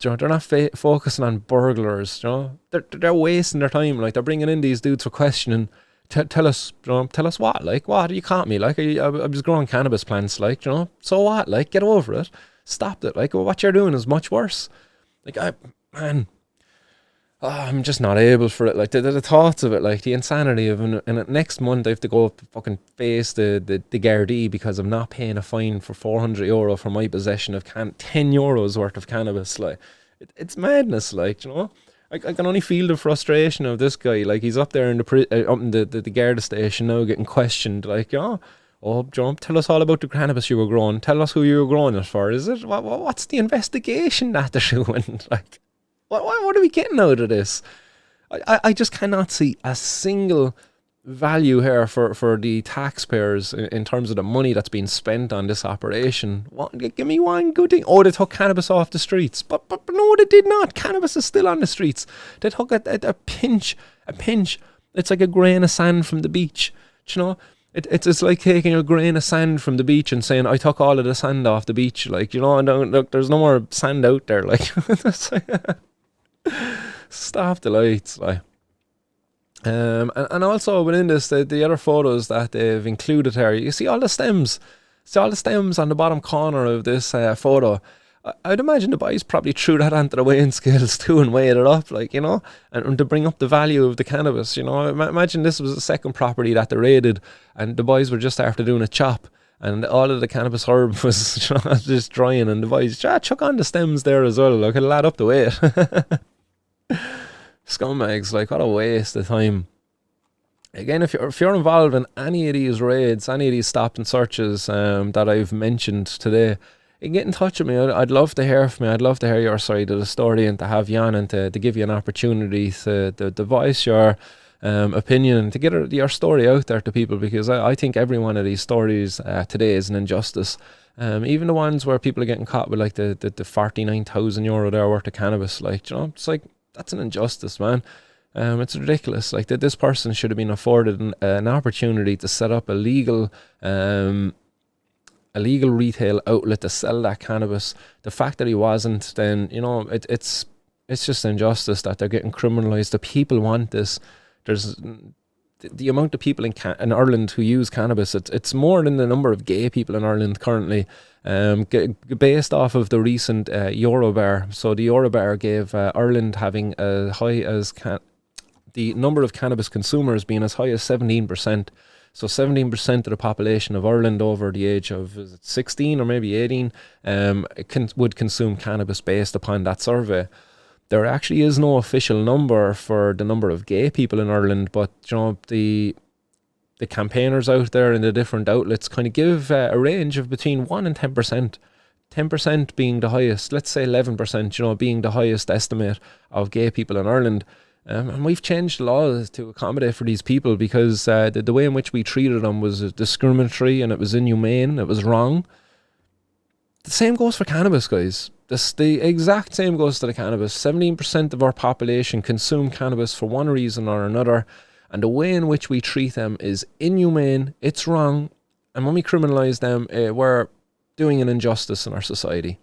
You know, they're not focusing on burglars. You know, they're wasting their time. Like, they're bringing in these dudes for questioning. Tell us, you know, tell us what? Like, what? You caught me. Like, I was growing cannabis plants. Like, you know, so what? Like, get over it. Stop it. Like, what you're doing is much worse. Like, I'm just not able for it. Like, the thoughts of it, like the insanity of it. And next month I have to go fucking face the Gardaí because I'm not paying a fine for €400 for my possession of €10 worth of cannabis. Like, it's madness. Like, you know, I can only feel the frustration of this guy. Like, he's up there in the Garda station now, getting questioned. Like, you know, oh, John, tell us all about the cannabis you were growing. Tell us who you were growing it for. Is it what's the investigation that they're doing? Like, what are we getting out of this? I just cannot see a single value here for the taxpayers in terms of the money that's being spent on this operation. Give me one good thing. Oh, they took cannabis off the streets, but no, they did not. Cannabis is still on the streets. They took a pinch. It's like a grain of sand from the beach. Do you know? It's like taking a grain of sand from the beach and saying, I took all of the sand off the beach. Like, you know, and look, there's no more sand out there. Like, stop the lights. Like, and also within this, the other photos that they've included here, you see all the stems. See all the stems on the bottom corner of this photo. I'd imagine the boys probably threw that onto the weighing scales too and weighed it up, like, you know, and to bring up the value of the cannabis, you know. Imagine this was the second property that they raided and the boys were just after doing a chop and all of the cannabis herb was, you know, just drying, and the boys chuck on the stems there as well. Like, it'll add up the weight. Scumbags, like, what a waste of time. Again, if you're involved in any of these raids, any of these stop and searches that I've mentioned today, you can get in touch with me. I'd love to hear from you. I'd love to hear your side of the story and to have you on and to give you an opportunity to voice your opinion and to get your story out there to people, because I think every one of these stories today is an injustice. Even the ones where people are getting caught with like the €49,000 there worth of cannabis, like, you know, it's like, that's an injustice, man. It's ridiculous. Like, that this person should have been afforded an opportunity to set up a legal retail outlet to sell that cannabis. The fact that he wasn't, then, you know, it's just injustice that they're getting criminalised. The people want this. There's the amount of people in Ireland who use cannabis. It's more than the number of gay people in Ireland currently. Based off of the recent Eurobar. So the Eurobar gave Ireland having as high as the number of cannabis consumers being as high as 17%. So 17% of the population of Ireland over the age of 16 or maybe 18 would consume cannabis based upon that survey. There actually is no official number for the number of gay people in Ireland, but, you know, the campaigners out there in the different outlets kind of give a range of between 1 and 10%. 10% being the highest, let's say 11%, you know, being the highest estimate of gay people in Ireland. And we've changed the laws to accommodate for these people because the way in which we treated them was discriminatory and it was inhumane, it was wrong. The same goes for cannabis, guys. The exact same goes to the cannabis. 17% of our population consume cannabis for one reason or another, and the way in which we treat them is inhumane, it's wrong, and when we criminalise them, we're doing an injustice in our society.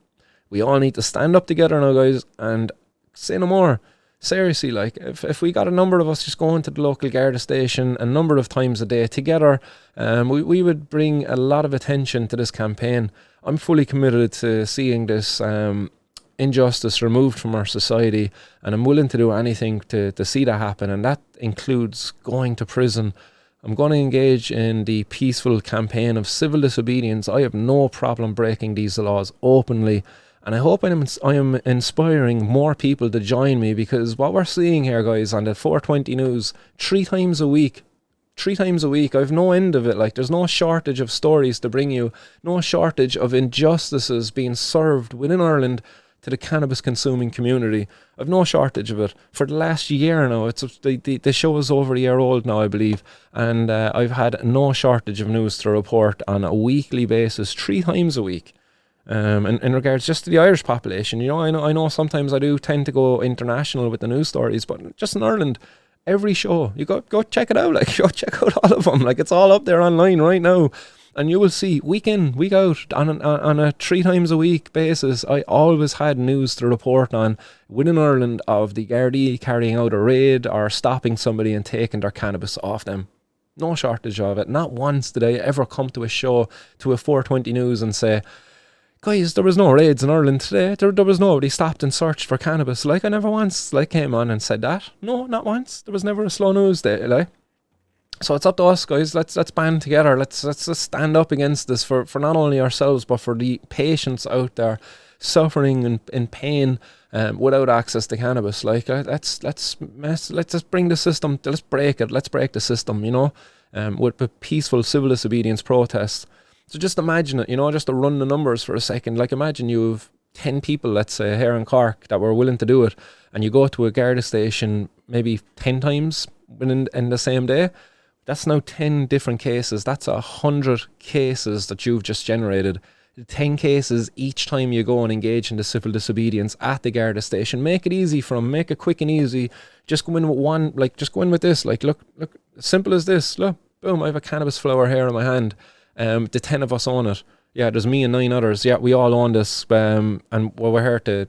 We all need to stand up together now, guys, and say no more. Seriously, like, if we got a number of us just going to the local Garda station a number of times a day together, we would bring a lot of attention to this campaign. I'm fully committed to seeing this injustice removed from our society, and I'm willing to do anything to see that happen, and that includes going to prison. I'm going to engage in the peaceful campaign of civil disobedience. I have no problem breaking these laws openly, and I hope I am inspiring more people to join me, because what we're seeing here, guys, on the 420 news, 3 times a week, I've no end of it. Like, there's no shortage of stories to bring you, no shortage of injustices being served within Ireland to the cannabis consuming community. I've no shortage of it. For the last year now, the show is over a year old now, I believe, and I've had no shortage of news to report on a weekly basis, 3 times a week. In regards just to the Irish population, you know, I know sometimes I do tend to go international with the news stories, but just in Ireland, every show, you go check it out, like, go check out all of them, like, it's all up there online right now, and you will see week in, week out, on a 3 times a week basis, I always had news to report on within Ireland of the Gardaí carrying out a raid or stopping somebody and taking their cannabis off them. No shortage of it. Not once did I ever come to a show, to a 420 news, and say, guys, there was no raids in Ireland today. There was nobody stopped and searched for cannabis. Like, I never once, like, came on and said that. No, not once. There was never a slow news day, like. So it's up to us, guys. Let's band together. Let's stand up against this for not only ourselves, but for the patients out there suffering and in pain without access to cannabis. Like, let's just bring the system. Let's break it. Let's break the system. You know, with peaceful civil disobedience protests. So just imagine it, you know, just to run the numbers for a second. Like, imagine you've 10 people, let's say, here in Cork that were willing to do it, and you go to a Garda station maybe 10 times in the same day. That's now 10 different cases. That's 100 cases that you've just generated. 10 cases each time you go and engage in the civil disobedience at the Garda station. Make it easy for them. Make it quick and easy. Just go in with one, like, just go in with this. Like, look, simple as this. Look, boom, I have a cannabis flower here in my hand. The 10 of us own it. Yeah, there's me and 9 others. Yeah, we all own this. And we're here to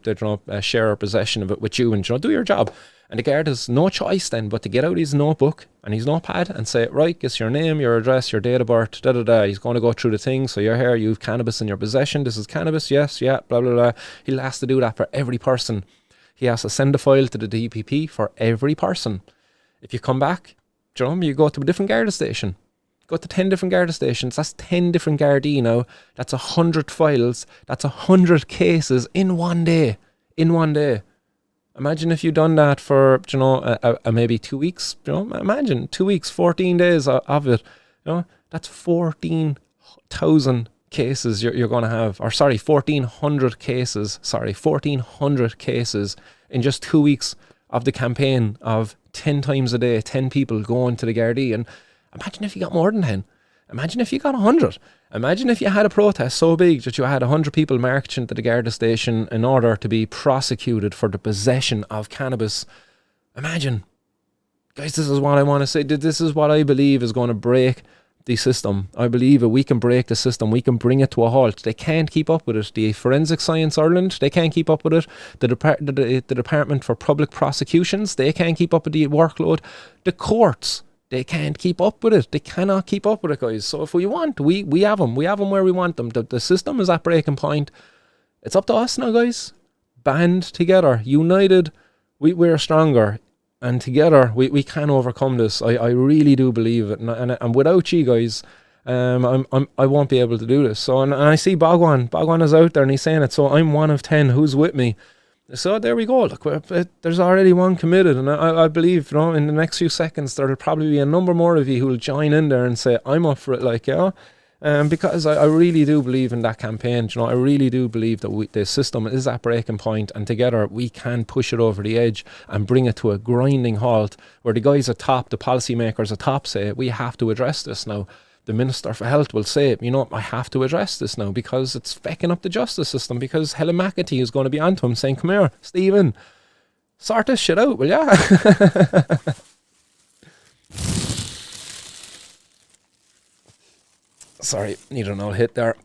share our possession of it with you, and, do your job. And the guard has no choice then but to get out his notebook and his notepad and say, right, guess your name, your address, your date of birth, He's going to go through the thing. So you're here, you have cannabis in your possession. This is cannabis, yes, yeah, blah, blah, blah. He'll have to do that for every person. He has to send a file to the DPP for every person. If you come back, you go to a different Garda station. Go to 10 different Garda stations. That's 10 different Gardaí now. That's 100 files. That's 100 cases in one day. Imagine if you'd done that for, maybe 2 weeks. Imagine 2 weeks, 14 days of it. That's 14,000 cases you're going to have. Or 1,400 cases. 1,400 cases in just 2 weeks of the campaign of 10 times a day, 10 people going to the Gardaí. And imagine if you got more than 10. Imagine if you got 100. Imagine if you had a protest so big that you had 100 people marching to the Garda station in order to be prosecuted for the possession of cannabis. Imagine. Guys, this is what I want to say. This is what I believe is going to break the system. I believe that we can break the system. We can bring it to a halt. They can't keep up with it. The Forensic Science Ireland, they can't keep up with it. The Department for Public Prosecutions, they can't keep up with the workload. The courts, they can't keep up with it. They cannot keep up with it, guys. So if we want, we have them. We have them where we want them. The system is at breaking point. It's up to us now, guys. Band together, united, we're stronger. And together, we can overcome this. I really do believe it. And without you guys, I won't be able to do this. So, and I see Bogwan. Bogwan is out there and he's saying it. So I'm one of 10. Who's with me? So there we go. Look, there's already one committed. And I believe, in the next few seconds, there'll probably be a number more of you who will join in there and say, I'm up for it. Because I really do believe in that campaign. You know, I really do believe that the system is at breaking point, and together we can push it over the edge and bring it to a grinding halt, where the guys at top, the policymakers at top, say we have to address this now. The Minister for Health will say, you know, I have to address this now because it's fecking up the justice system, because Helen McAtee is going to be onto him saying, come here, Stephen, sort this shit out, will ya? Sorry, need an old hit there.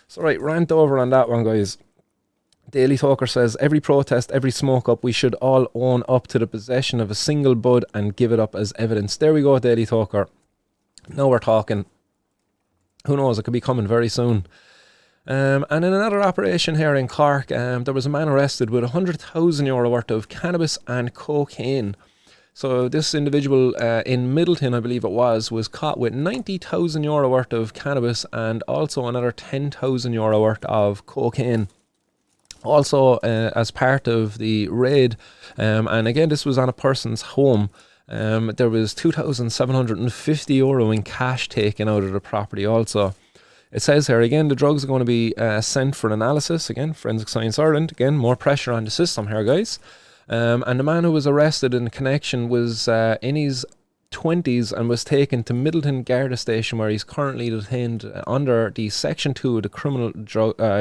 So right, rant over on that one, guys. Daily Talker says, every protest, every smoke up, we should all own up to the possession of a single bud and give it up as evidence. There we go, Daily Talker. Now we're talking. Who knows, it could be coming very soon. And in another operation here in Cork, there was a man arrested with €100,000 worth of cannabis and cocaine. So this individual in Middleton, I believe it was caught with €90,000 worth of cannabis and also another €10,000 worth of cocaine. Also, as part of the raid, and again, this was on a person's home, there was €2,750 in cash taken out of the property also. It says here, again, the drugs are going to be sent for analysis. Again, Forensic Science Ireland. Again, more pressure on the system here, guys. And the man who was arrested in connection was in his 20s and was taken to Middleton Garda station, where he's currently detained under the Section 2 of the Criminal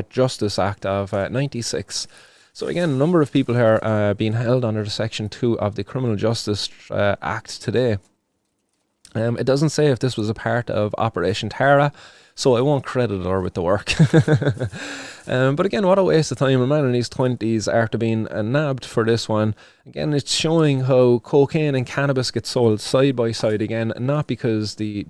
Justice Act of 96. So again, a number of people here being held under the Section 2 of the Criminal Justice Act today. It doesn't say if this was a part of Operation Tara, so I won't credit her with the work. But again, what a waste of time. A man in his 20s after being nabbed for this one. Again, it's showing how cocaine and cannabis get sold side by side again, not because the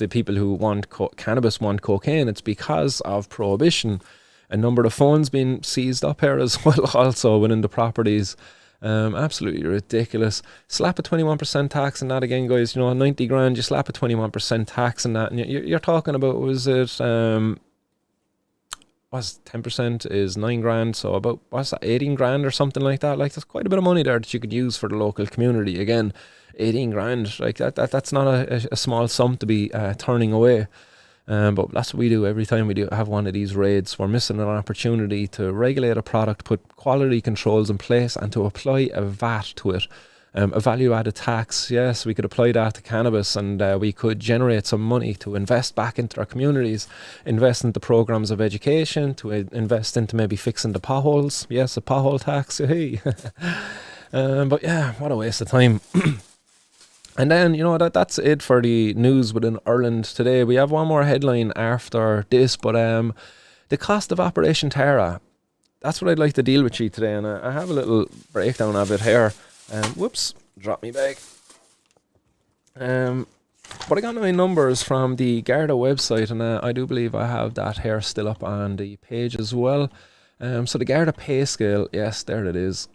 people who want cannabis want cocaine, it's because of Prohibition. A number of phones being seized up here as well, also within the properties. Absolutely ridiculous. Slap a 21% tax on that again, guys. You know, 90 grand, you slap a 21% tax on that, and you're talking about, was it 10% is 9 grand, so about, what's that, 18 grand or something like that. Like, there's quite a bit of money there that you could use for the local community. Again, 18 grand, like that's not a small sum to be turning away. But that's what we do every time we do have one of these raids. We're missing an opportunity to regulate a product, put quality controls in place, and to apply a VAT to it. A value-added tax, yes, we could apply that to cannabis, and we could generate some money to invest back into our communities, invest into programs of education, to invest into maybe fixing the potholes. Yes, a pothole tax, hey. But yeah, what a waste of time. And then, you know, that's it for the news within Ireland today. We have one more headline after this, but the cost of Operation Tara, that's what I'd like to deal with you today, and I have a little breakdown of it here. Whoops, drop me back. But I got my numbers from the Garda website, and I do believe I have that here still up on the page as well. So the Garda pay scale, yes, there it is.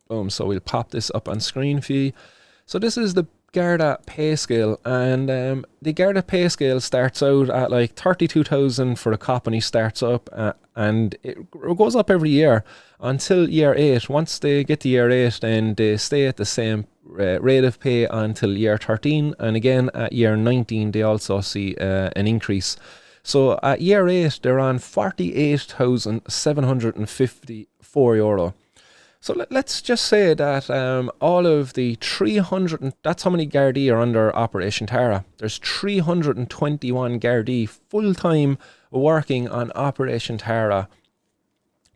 Boom, so we'll pop this up on screen for you. So this is the Garda pay scale, and the Garda pay scale starts out at like 32,000 for a cop when he starts up, and it goes up every year until year 8. Once they get to year 8, then they stay at the same rate of pay until year 13, and again at year 19 they also see an increase. So at year 8 they're on €48,754. So let's just say that all of the 300, that's how many Gardaí are under Operation Tara. There's 321 Gardaí full-time working on Operation Tara.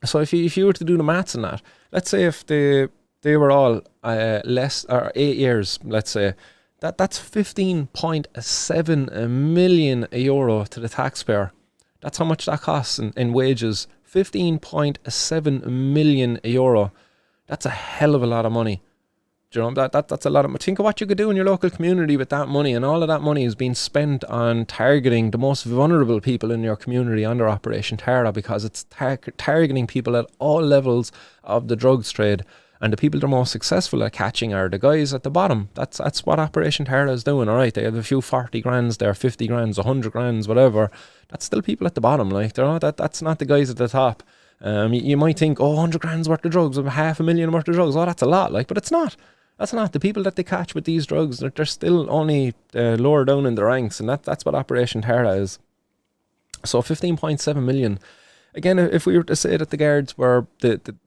So if you were to do the maths on that, let's say if they were all less, or 8 years, let's say, that's €15.7 million to the taxpayer. That's how much that costs in wages. €15.7 million. That's a hell of a lot of money. Do you know, that's a lot of money. Think of what you could do in your local community with that money, and all of that money is being spent on targeting the most vulnerable people in your community under Operation Tara, because it's targeting people at all levels of the drugs trade, and the people that are most successful at catching are the guys at the bottom. That's what Operation Tara is doing. All right, they have a few 40 grands there, 50 grands, 100 grands, whatever. That's still people at the bottom. Like, you know, that's not the guys at the top. You might think, 100 grand's worth of drugs, $500,000 worth of drugs, that's a lot, like, but it's not. That's not the people that they catch with these drugs. They're still only lower down in the ranks, and that's what Operation Tara is. So 15.7 million. Again, if we were to say that the guards were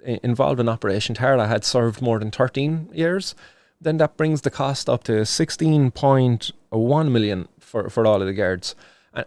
involved in Operation Tara had served more than 13 years, then that brings the cost up to 16.1 million for all of the guards.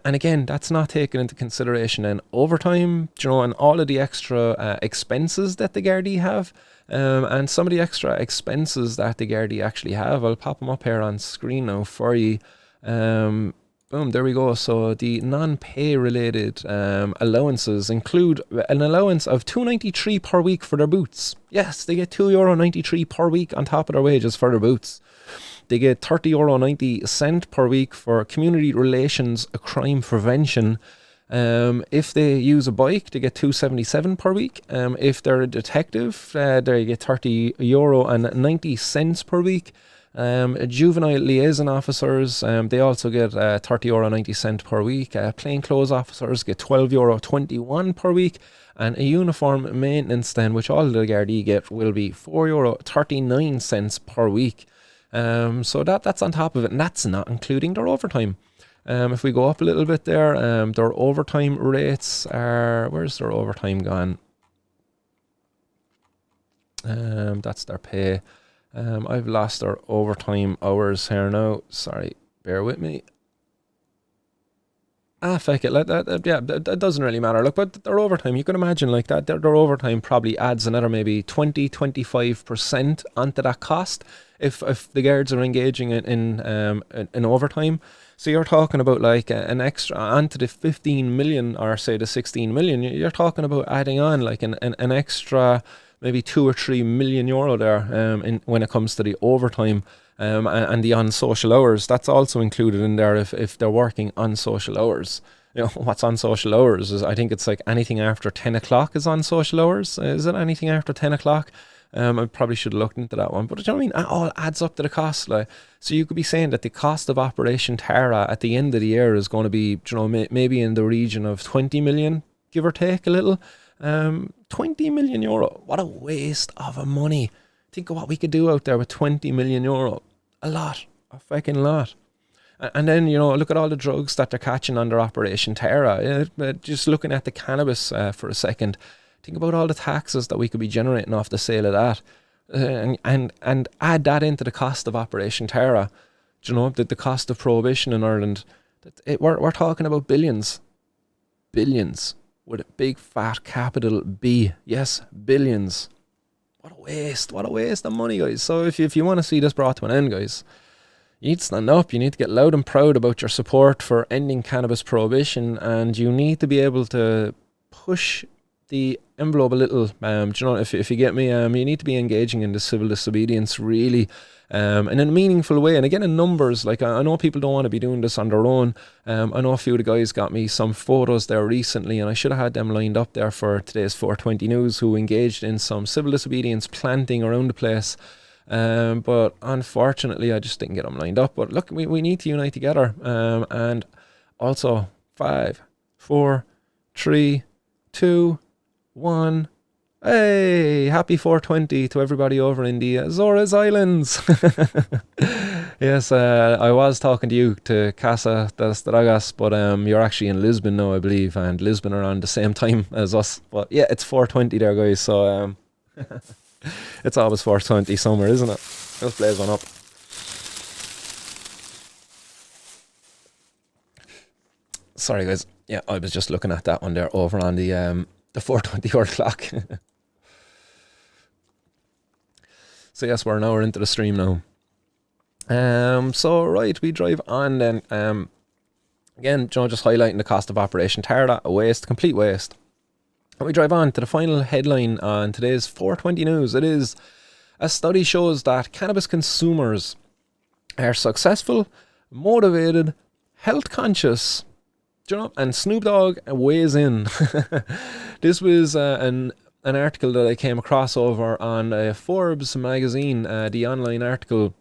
And again, that's not taken into consideration in overtime, and all of the extra expenses that the Gardaí have. And some of the extra expenses that the Gardaí actually have, I'll pop them up here on screen now for you. Boom, there we go. So the non-pay related allowances include an allowance of €2.93 per week for their boots. Yes, they get €2.93 per week on top of their wages for their boots. They get €30.90 per week for community relations crime prevention. If they use a bike, they get €2.77 per week. If they're a detective, they get €30.90 per week. Juvenile liaison officers, they also get €30.90 per week. Plainclothes officers get €12.21 per week. And a uniform maintenance then, which all the Gardaí get, will be €4.39 per week. So that's on top of it, and that's not including their overtime. If we go up a little bit there, their overtime rates are, where's their overtime gone? That's their pay. I've lost their overtime hours here now. Sorry, bear with me. Fuck it. That doesn't really matter. Look, but their overtime, you can imagine like that. Their overtime probably adds another maybe 20-25% onto that cost if the guards are engaging in overtime. So you're talking about like an extra onto the 15 million or say the 16 million. You're talking about adding on like an extra maybe €2 or €3 million there when it comes to the overtime and the unsocial hours. That's also included in there if they're working unsocial hours. What's unsocial hours is, I think it's like anything after 10 o'clock is unsocial hours. Is it anything after 10 o'clock? I probably should have looked into that one. But you know what I mean? It all adds up to the cost. So you could be saying that the cost of Operation Tara at the end of the year is going to be, maybe in the region of 20 million, give or take a little. €20 million. What a waste of money. Think of what we could do out there with €20 million. A lot. A fucking lot. And then, look at all the drugs that they're catching under Operation Tara. Just looking at the cannabis for a second. Think about all the taxes that we could be generating off the sale of that. And add that into the cost of Operation Tara. The cost of Prohibition in Ireland. We're talking about billions. Billions. With a big fat capital B. Yes, billions. What a waste. What a waste of money, guys. So if you want to see this brought to an end, guys, you need to stand up. You need to get loud and proud about your support for ending cannabis prohibition, and you need to be able to push the envelope a little. If you get me, you need to be engaging in the civil disobedience really in a meaningful way. And again, in numbers, like I know people don't want to be doing this on their own. I know a few of the guys got me some photos there recently, and I should have had them lined up there for today's 420 News, who engaged in some civil disobedience planting around the place. But unfortunately, I just didn't get them lined up. But look, we need to unite together. And also, 5, 4, 3, 2, 1. Hey, happy 420 to everybody over in the Azores Islands. Yes, I was talking to you, to Casa das Dragas, but you're actually in Lisbon now, I believe, and Lisbon are on the same time as us. But yeah, it's 420 there, guys, so it's always 420 somewhere, isn't it? Let's blaze one up. Sorry, guys. Yeah, I was just looking at that one there over on the 420 hour clock. So yes, we're an hour into the stream now. So right, we drive on then. Again, just highlighting the cost of Operation Tara, a waste, complete waste. And we drive on to the final headline on today's 420 News. It is, a study shows that cannabis consumers are successful, motivated, health conscious. And Snoop Dogg weighs in. This was an article that I came across over on Forbes magazine, the online article.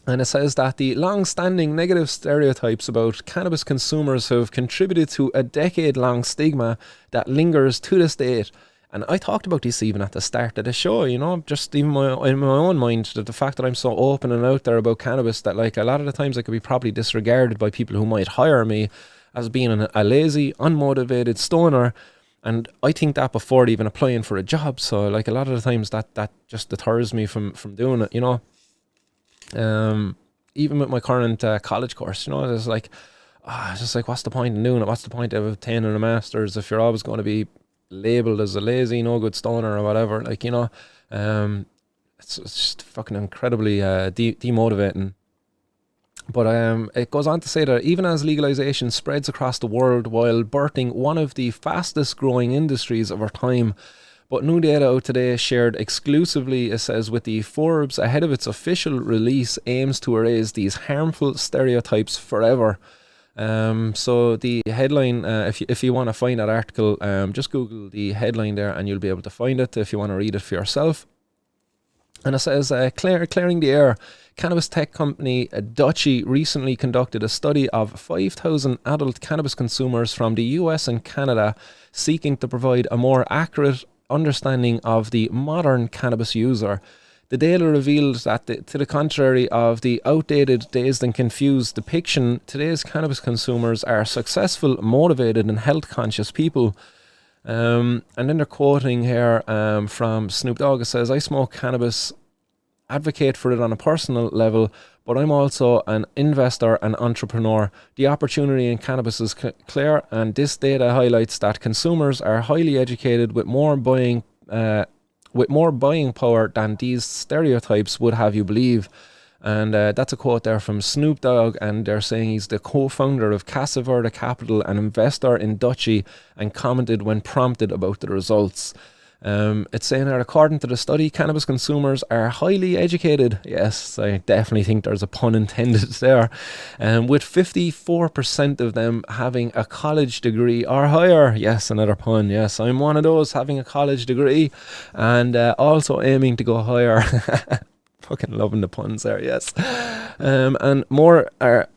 And it says that the long-standing negative stereotypes about cannabis consumers have contributed to a decade-long stigma that lingers to this date, And I talked about this even at the start of the show, you know, just even in my own mind, that the fact that I'm so open and out there about cannabis, that like a lot of the times I could be probably disregarded by people who might hire me as being a lazy, unmotivated stoner. And I think that before even applying for a job. So like a lot of the times that just deters me from doing it, you know. Even with my current college course, you know, it's like, it's just like, what's the point in doing it? What's the point of obtaining a master's if you're always going to be labelled as a lazy, no good stoner or whatever? Like, you know, it's just fucking incredibly demotivating. But it goes on to say that even as legalization spreads across the world while birthing one of the fastest growing industries of our time, but new data out today shared exclusively, it says, with the Forbes ahead of its official release, aims to erase these harmful stereotypes forever. So the headline, if you want to find that article, just Google the headline there and you'll be able to find it if you want to read it for yourself. And it says, clearing the air. Cannabis tech company Dutchie recently conducted a study of 5,000 adult cannabis consumers from the US and Canada, seeking to provide a more accurate understanding of the modern cannabis user. The data revealed that, to the contrary of the outdated, dazed and confused depiction, today's cannabis consumers are successful, motivated and health-conscious people. And then they're quoting here from Snoop Dogg. It says, I smoke cannabis, advocate for it on a personal level, but I'm also an investor and entrepreneur. The opportunity in cannabis is clear, and this data highlights that consumers are highly educated with more buying power than these stereotypes would have you believe. And that's a quote there from Snoop Dogg, and they're saying he's the co-founder of Casa Verde Capital, an investor in Dutchie, and commented when prompted about the results. It's saying that according to the study, cannabis consumers are highly educated. Yes, I definitely think there's a pun intended there. With 54% of them having a college degree or higher. Yes, another pun. Yes, I'm one of those having a college degree and also aiming to go higher. Fucking loving the puns there, yes. And more are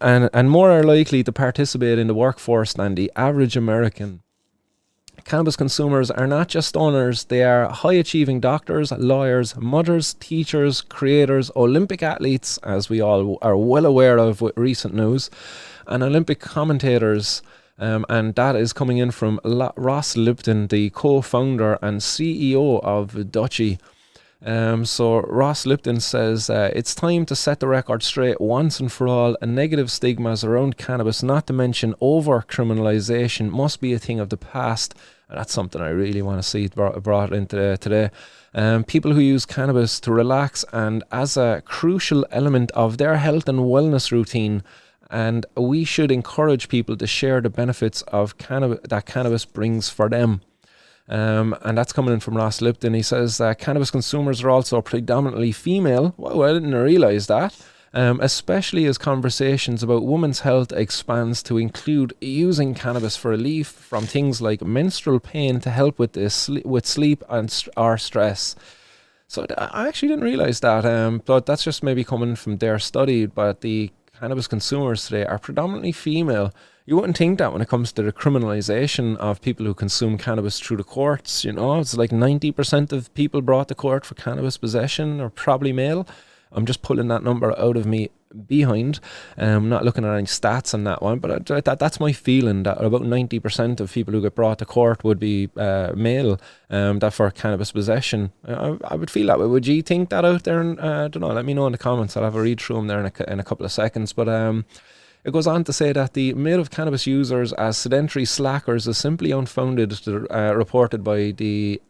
likely to participate in the workforce than the average American. Cannabis consumers are not just stoners, they are high-achieving doctors, lawyers, mothers, teachers, creators, Olympic athletes, as we all are well aware of with recent news, and Olympic commentators. And that is coming in from Ross Lipton, the co-founder and CEO of Dutchie. So Ross Lipton says, it's time to set the record straight once and for all. Negative stigmas around cannabis, not to mention over-criminalisation, must be a thing of the past. And that's something I really want to see brought into today. People who use cannabis to relax and as a crucial element of their health and wellness routine. And we should encourage people to share the benefits of that cannabis brings for them. And that's coming in from Ross Lipton. He says that cannabis consumers are also predominantly female. Wow, I didn't realise that. Especially as conversations about women's health expands to include using cannabis for relief from things like menstrual pain to help with sleep and or stress. So I actually didn't realise that. But that's just maybe coming from their study. But the cannabis consumers today are predominantly female. You wouldn't think that when it comes to the criminalisation of people who consume cannabis through the courts. You know, it's like 90% of people brought to court for cannabis possession are probably male. I'm just pulling that number out of me behind. I'm not looking at any stats on that one, but that's my feeling, that about 90% of people who get brought to court would be male, that for cannabis possession. I would feel that way. Would you think that out there? And I don't know, let me know in the comments. I'll have a read through them there in a couple of seconds. But it goes on to say that the myth of cannabis users as sedentary slackers is simply unfounded, reported by the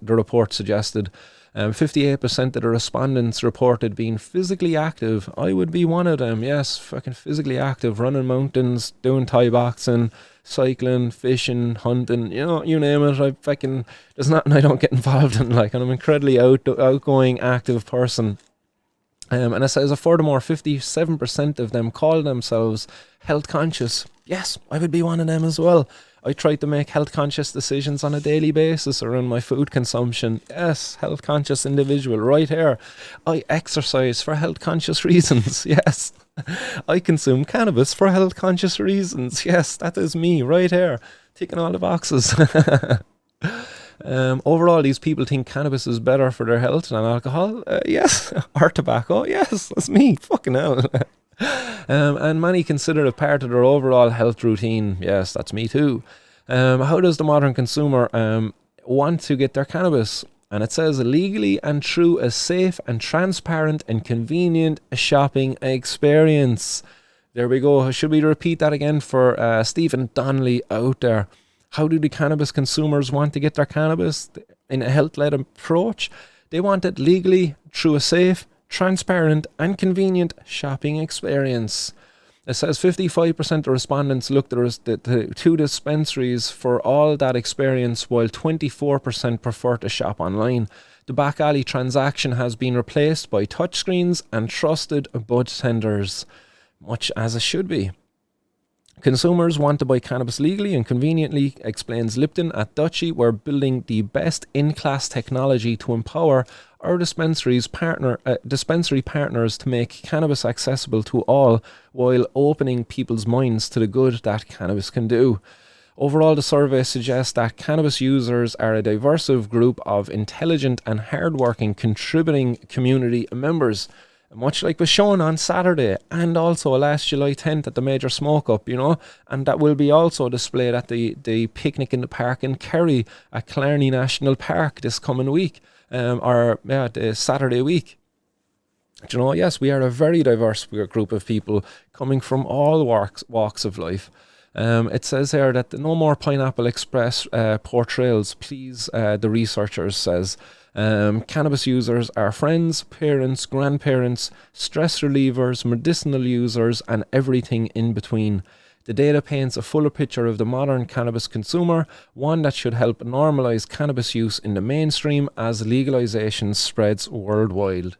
report suggested. 58% of the respondents reported being physically active. I would be one of them, yes, fucking physically active, running mountains, doing Thai boxing, cycling, fishing, hunting, you know, you name it. There's nothing I don't get involved in, like, and I'm an incredibly outgoing, active person. And it says, furthermore, 57% of them call themselves health conscious. Yes, I would be one of them as well. I try to make health conscious decisions on a daily basis around my food consumption. Yes, health conscious individual right here. I exercise for health conscious reasons. Yes. I consume cannabis for health conscious reasons. Yes, that is me right here, ticking all the boxes. Overall, these people think cannabis is better for their health than alcohol. Yes. Or tobacco. Yes, that's me. Fucking hell. And many consider it part of their overall health routine. Yes, that's me too. How does the modern consumer want to get their cannabis? And it says legally and through a safe and transparent and convenient shopping experience. There we go. Should we repeat that again for Stephen Donnelly out there? How do the cannabis consumers want to get their cannabis in a health-led approach? They want it legally through a safe, transparent and convenient shopping experience. It says 55% of respondents looked at two dispensaries for all that experience, while 24% prefer to shop online. The back alley transaction has been replaced by touchscreens and trusted bud tenders, much as it should be. Consumers want to buy cannabis legally and conveniently, explains Lipton at Dutchy. We're building the best in-class technology to empower our dispensary partners to make cannabis accessible to all while opening people's minds to the good that cannabis can do. Overall, the survey suggests that cannabis users are a diverse group of intelligent and hardworking contributing community members, much like was shown on Saturday and also last July 10th at the major smoke up, and that will be also displayed at the picnic in the park in Kerry at Clarny National Park this coming week, the Saturday week. Yes, we are a very diverse group of people coming from all walks of life. It says here that no more Pineapple Express portrayals, please, the researchers says. Cannabis users are friends, parents, grandparents, stress relievers, medicinal users, and everything in between. The data paints a fuller picture of the modern cannabis consumer, one that should help normalise cannabis use in the mainstream as legalisation spreads worldwide.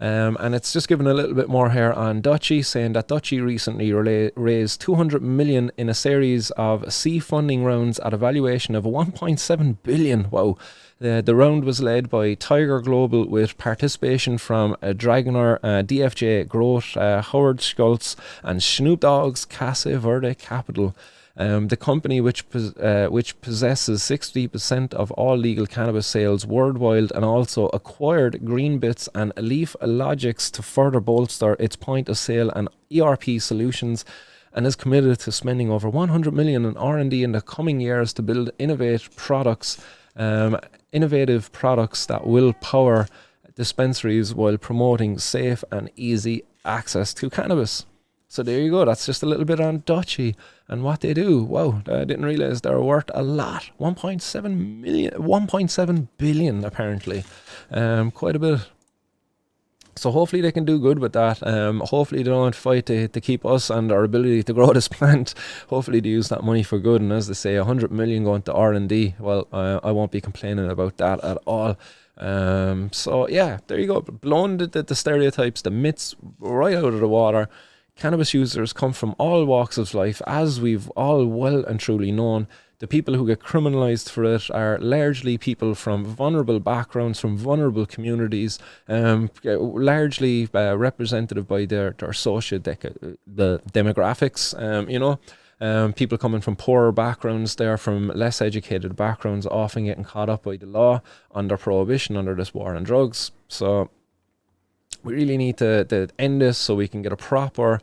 And it's just given a little bit more here on Dutchy, saying that Dutchy recently raised 200 million in a series of C funding rounds at a valuation of 1.7 billion. Wow. The round was led by Tiger Global with participation from Dragoner, DFJ Groth, Howard Schultz and Snoop Dogg's Casa Verde Capital. The company which possesses 60% of all legal cannabis sales worldwide and also acquired Greenbits and Leaf Logics to further bolster its point of sale and ERP solutions, and is committed to spending over 100 million in R&D in the coming years to build innovative products that will power dispensaries while promoting safe and easy access to cannabis. So there you go. That's just a little bit on Dutchy and what they do. Wow, I didn't realise they're worth a lot. 1.7 billion apparently. Quite a bit. So hopefully they can do good with that. Hopefully they don't fight to keep us and our ability to grow this plant. Hopefully they use that money for good. And as they say, 100 million going to R&D. Well, I won't be complaining about that at all. So yeah, there you go. Blowing the stereotypes, the myths right out of the water. Cannabis users come from all walks of life, as we've all well and truly known. The people who get criminalised for it are largely people from vulnerable backgrounds, from vulnerable communities, largely representative by their social the demographics, people coming from poorer backgrounds, they're from less educated backgrounds, often getting caught up by the law under Prohibition, under this war on drugs. So we really need to end this so we can get a proper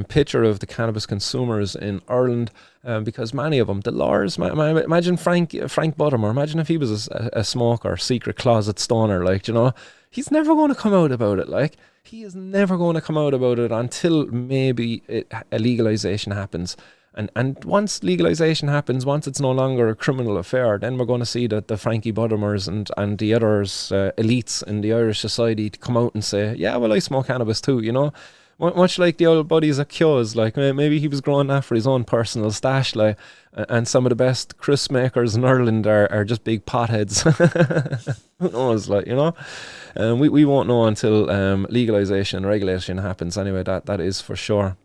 picture of the cannabis consumers in Ireland, because many of them, the lawyers, imagine Frank Buttermore, imagine if he was a smoker, secret closet stoner, he's never going to come out about it, he is never going to come out about it until maybe a legalisation happens. And once legalisation happens, once it's no longer a criminal affair, then we're going to see that the Frankie Buttermores and the others, elites in the Irish society, to come out and say, yeah, well, I smoke cannabis too, Much like the old buddies at Kyo's, maybe he was growing that for his own personal stash, and some of the best crisp makers in Ireland are just big potheads. Who knows, we won't know until legalisation and regulation happens anyway, that is for sure.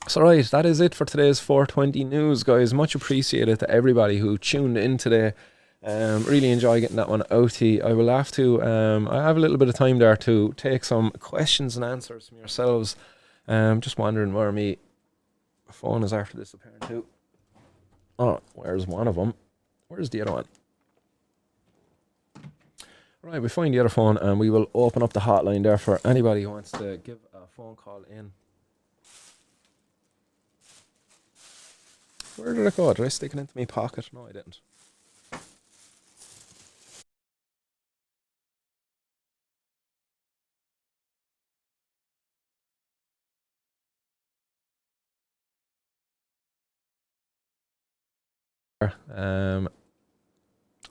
So right, that is it for today's 420 news, guys. Much appreciated to everybody who tuned in today. Really enjoy getting that one out to you. I will have to, I have a little bit of time there to take some questions and answers from yourselves. Just wondering where my phone is after disappearing too. Oh, where's one of them? Where's the other one? Right, we find the other phone and we will open up the hotline there for anybody who wants to give a phone call in. Where did it go? Did I stick it into my pocket? No, I didn't.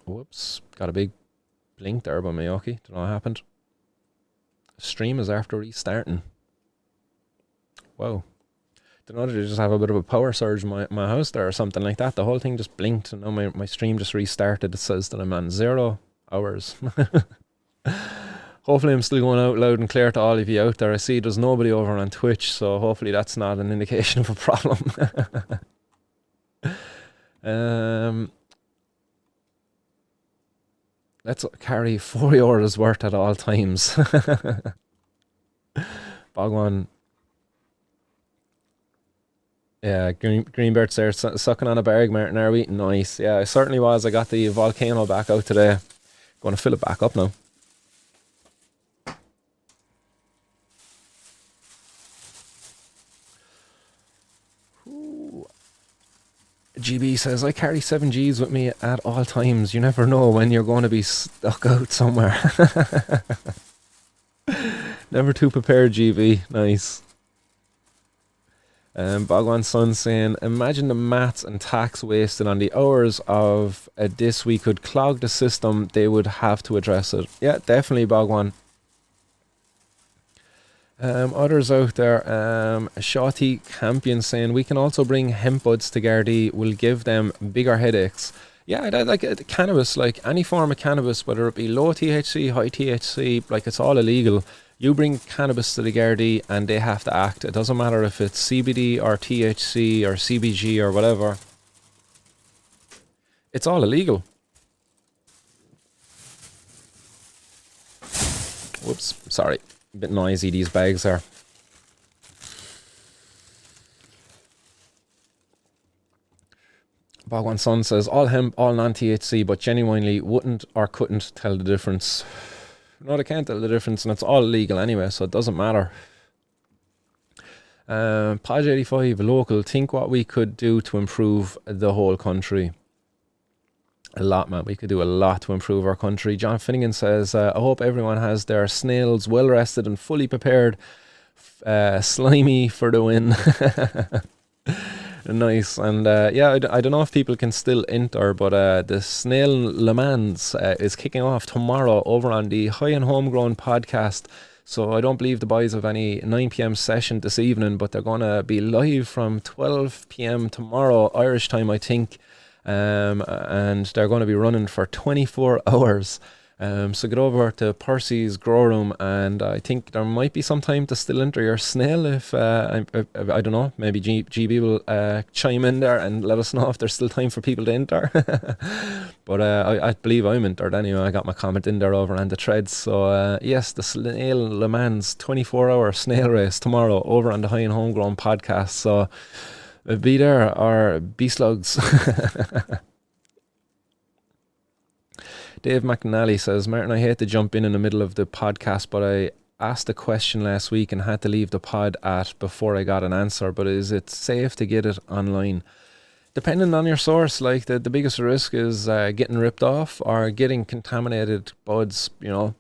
Whoops, got a big blink there by my Yoki. Don't know what happened. The stream is after restarting. Wow. Don't know, did I just have a bit of a power surge in my house there or something like that? The whole thing just blinked and now my stream just restarted. It says that I'm on 0 hours. Hopefully I'm still going out loud and clear to all of you out there. I see there's nobody over on Twitch, so hopefully that's not an indication of a problem. Let's carry €4 worth at all times. Bogwan. Yeah, Greenbert's there sucking on a berg, Martin, are we? Nice. Yeah, I certainly was. I got the Volcano back out today. Going to fill it back up now. Ooh. GB says, I carry 7 Gs with me at all times. You never know when you're going to be stuck out somewhere. Never too prepared, GB. Nice. Bogwan's son saying, imagine the maths and tax wasted on the hours of this. We could clog the system. They would have to address it. Yeah, definitely, Bogwan. Others out there, Shawty Campion saying, we can also bring hemp buds to Garda. We'll give them bigger headaches. Yeah, I like cannabis, like any form of cannabis, whether it be low THC, high THC, like it's all illegal. You bring cannabis to the Garda and they have to act. It doesn't matter if it's CBD or THC or CBG or whatever. It's all illegal. Whoops, sorry. A bit noisy, these bags are. Bogwan Son says, all hemp, all non-THC, but genuinely wouldn't or couldn't tell the difference. No, they can't tell the difference, and it's all illegal anyway, so it doesn't matter. Podge85, local, think what we could do to improve the whole country. A lot, man. We could do a lot to improve our country. John Finnegan says, I hope everyone has their snails well rested and fully prepared. Slimy for the win. Nice. And yeah, I don't know if people can still enter, but the Snail Le Mans is kicking off tomorrow over on the High and Homegrown podcast. So I don't believe the boys have any 9 p.m. session this evening, but they're going to be live from 12 p.m. tomorrow, Irish time, I think. And they're going to be running for 24 hours. So get over to Percy's Grow Room, and I think there might be some time to still enter your snail if I don't know, maybe GB will chime in there and let us know if there's still time for people to enter. But I believe I'm entered anyway. I got my comment in there over on the threads. So yes, the Snail Le Mans 24-hour snail race tomorrow over on the High and Homegrown podcast. So be there or be slugs. Dave McNally says, Martin, I hate to jump in the middle of the podcast, but I asked a question last week and had to leave the pod before I got an answer. But is it safe to get it online? Depending on your source, like the biggest risk is getting ripped off or getting contaminated buds, you know.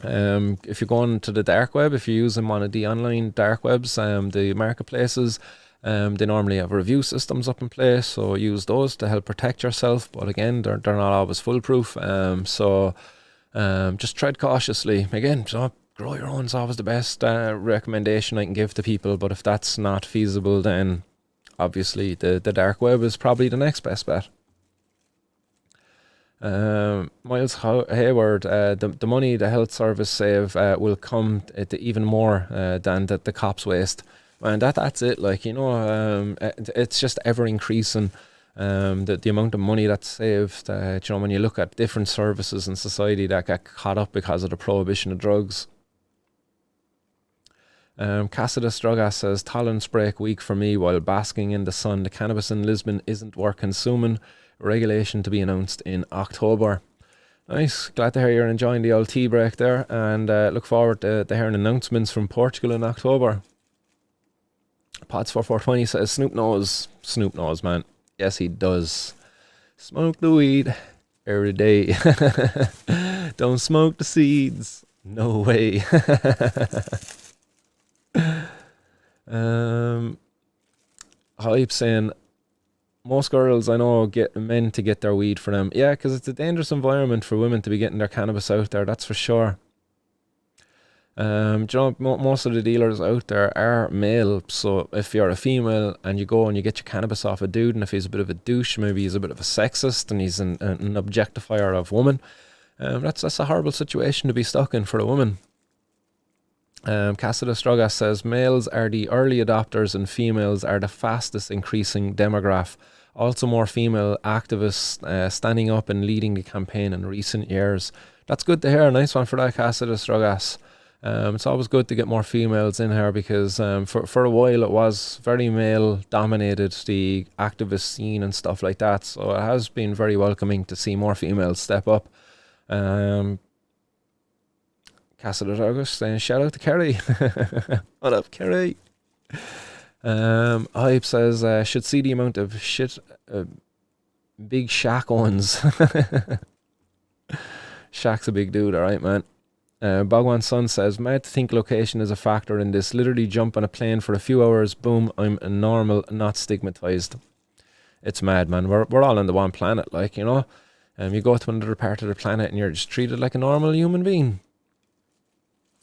If you're going to the dark web, if you're using one of the online dark webs, the marketplaces, they normally have review systems up in place, so use those to help protect yourself. But again, they're not always foolproof. So just tread cautiously. Again, grow your own is always the best recommendation I can give to people. But if that's not feasible, then obviously the dark web is probably the next best bet. Miles Hayward, the money the health service save will come to even more than the cops waste. And that's it, like, you know, it's just ever increasing, the amount of money that's saved. You know, when you look at different services in society that get caught up because of the prohibition of drugs. Cassidus Drugas says, tolerance break week for me while basking in the sun. The cannabis in Lisbon isn't worth consuming. Regulation to be announced in October. Nice. Glad to hear you're enjoying the old tea break there, and look forward to hearing announcements from Portugal in October. Pods for 420 says Snoop knows. Snoop knows, man. Yes, he does. Smoke the weed every day. Don't smoke the seeds. No way. Hype saying most girls I know get men to get their weed for them. Yeah, because it's a dangerous environment for women to be getting their cannabis out there, that's for sure. Do you know, most of the dealers out there are male, so if you're a female and you go and you get your cannabis off a dude, and if he's a bit of a douche, maybe he's a bit of a sexist and he's an objectifier of women, that's a horrible situation to be stuck in for a woman. Cassida Strugas says males are the early adopters and females are the fastest increasing demograph. Also more female activists standing up and leading the campaign in recent years. That's good to hear. Nice one for that, Cassida Strugas. It's always good to get more females in here because for a while it was very male dominated, the activist scene and stuff like that, so it has been very welcoming to see more females step up. Cassida August saying shout out to Kerry. What up, Kerry? Hype says should see the amount of shit Big Shaq owns. Shaq's a big dude, alright, man. Bogwan's son says mad to think location is a factor in this. Literally jump on a plane for a few hours, boom, I'm a normal, not stigmatized. It's mad, man. We're all on the one planet, like, you know. You go to another part of the planet and you're just treated like a normal human being.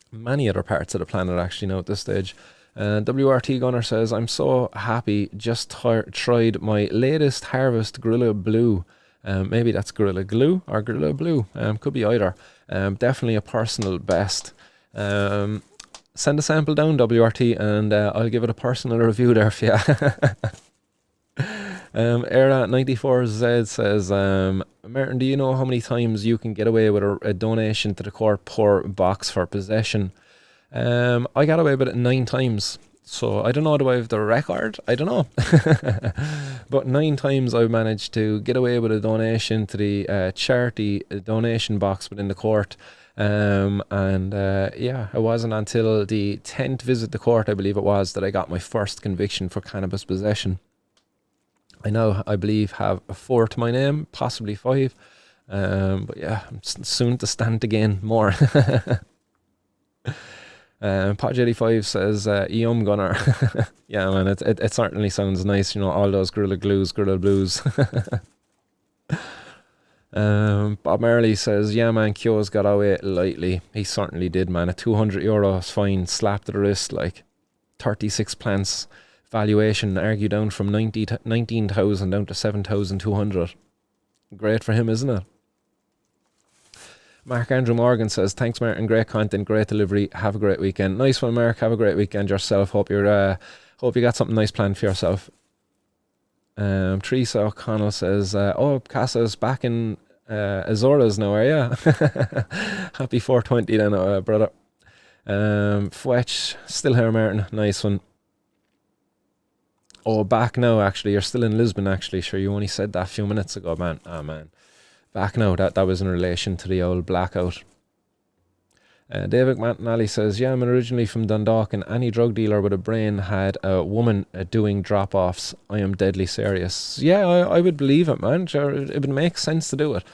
Many other parts of the planet actually now at this stage. WRT Gunner says I'm so happy, just tried my latest harvest Gorilla Blue. Maybe that's Gorilla Glue or Gorilla Blue, could be either. Definitely a personal best. Send a sample down, WRT, and I'll give it a personal review there for you. Era94Z says Martin, do you know how many times you can get away with a donation to the Cork poor box for possession? I got away with it 9 times. So I don't know, do I have the record? I don't know. But 9 times I've managed to get away with a donation to the charity donation box within the court. Yeah, it wasn't until the 10th visit to court, I believe it was, that I got my first conviction for cannabis possession. I now, I believe, have a 4 to my name, possibly 5. But yeah, I'm soon to stand to gain more. Podge85 says, Yum Gunner. Yeah, man, it certainly sounds nice, you know, all those Gorilla Glues, Gorilla Blues. Bob Marley says, yeah, man, Kyo's got away lightly. He certainly did, man. A €200 fine, slap to the wrist, like 36 plants. Valuation argued down from 19,000 down to 7,200. Great for him, isn't it? Mark Andrew Morgan says, thanks Martin, great content, great delivery, have a great weekend. Nice one, Mark, have a great weekend yourself. Hope you got something nice planned for yourself. Teresa O'Connell says, oh, Casa's back in Azores now, are you? Happy 420 then, brother. Fwetch, still here, Martin, nice one. Oh, back now, actually. You're still in Lisbon, actually. Sure, you only said that a few minutes ago, man. Oh, man. Back now. That was in relation to the old blackout. David McNally says, yeah, I'm originally from Dundalk, and any drug dealer with a brain had a woman doing drop-offs. I am deadly serious. Yeah, I would believe it, man. Sure, it would make sense to do it.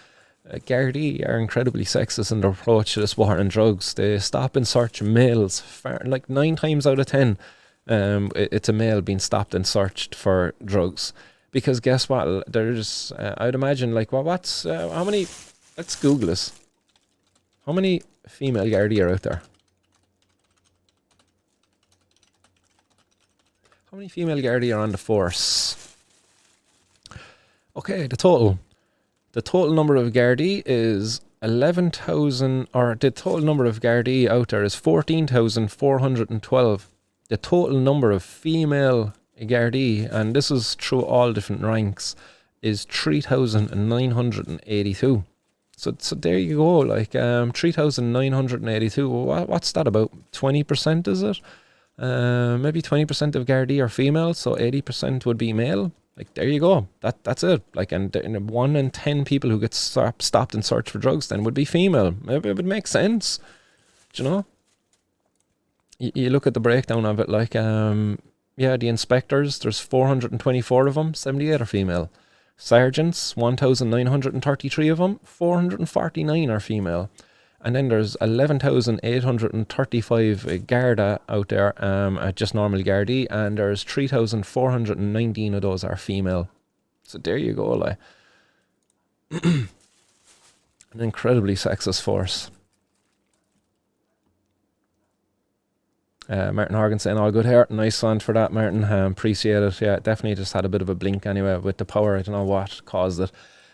Gardaí are incredibly sexist in their approach to this war on drugs. They stop and search males. Like 9 times out of 10. It's a male being stopped and searched for drugs, because guess what, there's I'd imagine, like, well, what's how many, let's Google this, how many female Gardaí are out there? How many female Gardaí are on the force? Okay, the total number of Gardaí is 11,000, or the total number of Gardaí out there is 14,412. The total number of female Gardaí, and this is through all different ranks, is 3,982. So there you go, like 3,982. What's that, about 20%, is it? Maybe 20% of Gardaí are female, so 80% would be male. Like, there you go. That's it. Like, and 1 in 10 people who get stopped and searched for drugs then would be female. Maybe it would make sense. Do you know? You look at the breakdown of it, like, the inspectors, there's 424 of them, 78 are female. Sergeants, 1,933 of them, 449 are female. And then there's 11,835 Garda out there, just normal Gardaí, and there's 3,419 of those are female. So there you go, like. An incredibly sexist force. Martin Horgan saying, all good here. Nice one for that, Martin. Appreciate it. Yeah, definitely just had a bit of a blink anyway with the power. I don't know what caused it.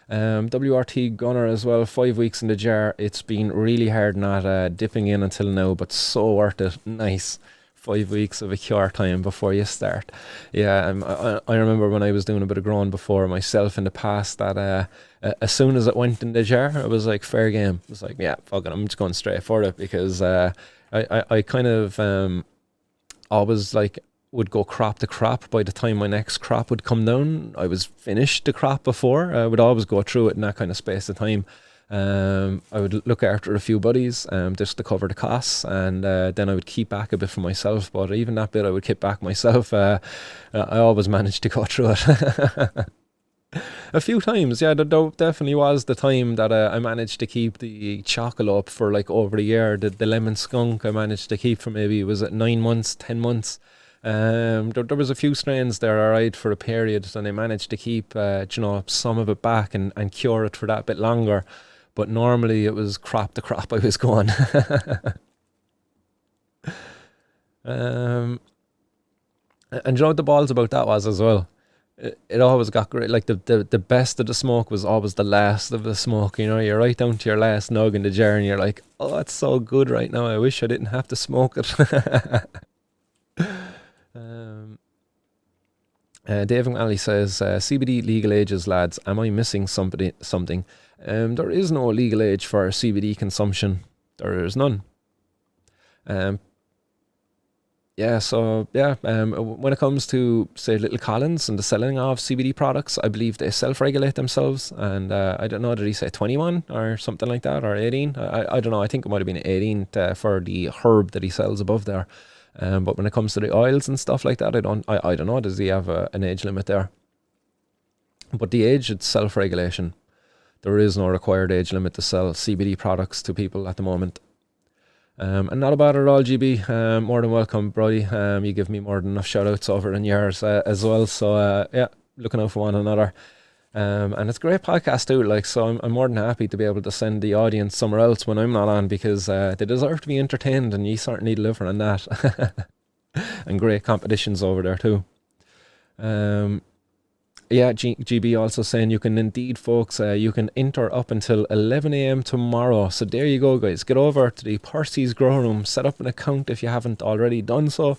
WRT Gunner as well, 5 weeks in the jar. It's been really hard not dipping in until now, but so worth it. Nice. 5 weeks of a cure time before you start. Yeah, I remember when I was doing a bit of growing before myself in the past that as soon as it went in the jar, it was like fair game. It was like, yeah, fuck it, I'm just going straight for it, because I kind of always like would go crop to crop. By the time my next crop would come down, I was finished the crop before. I would always go through it in that kind of space of time. I would look after a few buddies just to cover the costs, and then I would keep back a bit for myself. But even that bit I would keep back myself. I always managed to go through it. A few times, yeah, there definitely was the time that I managed to keep the chocolate up for like over a year. The lemon skunk I managed to keep for maybe, was it 9 months, 10 months? There was a few strains there, alright, for a period, and I managed to keep some of it back and cure it for that bit longer. But normally it was crop to crop I was going. And you know what the balls about that was as well? It always got great. Like the best of the smoke was always the last of the smoke. You know, you're right down to your last nug in the jar, and you're like, oh, it's so good right now. I wish I didn't have to smoke it. Dave McNally says, CBD legal ages, lads. Am I missing something? There is no legal age for CBD consumption. There is none. When it comes to, say, Little Collins and the selling of CBD products, I believe they self-regulate themselves, and I don't know, did he say 21 or something like that, or 18? I don't know, I think it might have been 18 for the herb that he sells above there. But when it comes to the oils and stuff like that, I don't know, does he have an age limit there? But the age, it's self-regulation. There is no required age limit to sell CBD products to people at the moment. And not about it at all, GB. More than welcome, Brody. You give me more than enough shout outs over in yours as well. So looking out for one another. And it's a great podcast too. Like, so I'm more than happy to be able to send the audience somewhere else when I'm not on, because they deserve to be entertained, and you certainly deliver on that. And great competitions over there too. GB also saying you can indeed, folks, you can enter up until 11 a.m. tomorrow. So there you go, guys. Get over to the Percy's Grow Room. Set up an account if you haven't already done so.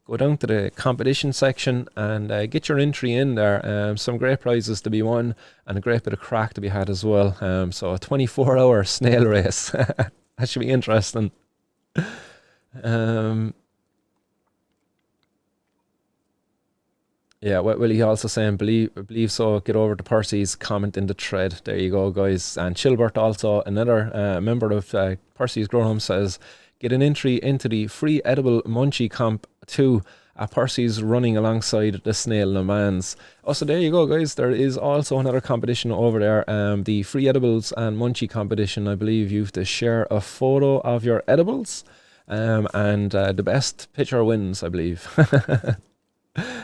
Go down to the competition section and get your entry in there. Some great prizes to be won, and a great bit of crack to be had as well. So a 24-hour snail race. That should be interesting. Willie also saying, believe so, get over to Percy's, comment in the thread. There you go, guys. And Chilbert also, another member of Percy's Grow Home, says, get an entry into the free edible munchie comp 2 at Percy's, running alongside the Snail Le Mans. So there you go, guys. There is also another competition over there, the free edibles and munchie competition. I believe you have to share a photo of your edibles, and the best picture wins, I believe.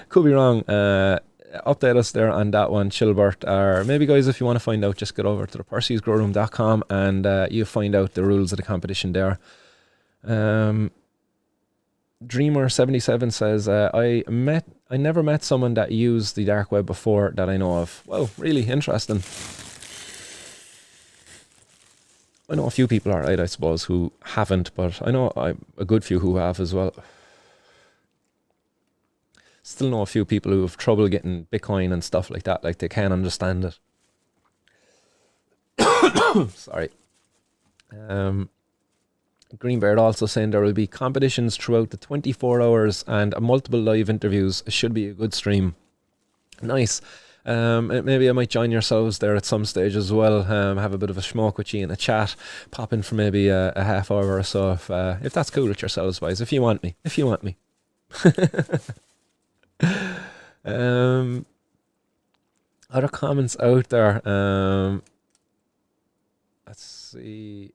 Could be wrong. Update us there on that one, Chilbert. Or maybe, guys, if you want to find out, just get over to the percysgrowroom.com and you find out the rules of the competition there. Dreamer77 says, I never met someone that used the dark web before that I know of. Well, really interesting. I know a few people, alright, I suppose, who haven't, but I know a good few who have as well. Still know a few people who have trouble getting Bitcoin and stuff like that. Like, they can't understand it. Sorry. Greenbeard also saying there will be competitions throughout the 24 hours and multiple live interviews. Should be a good stream. Nice. Maybe I might join yourselves there at some stage as well. Have a bit of a smoke with you and a chat. Pop in for maybe a half hour or so if that's cool with yourselves, boys. If you want me. If you want me. um, Other comments out there. Let's see.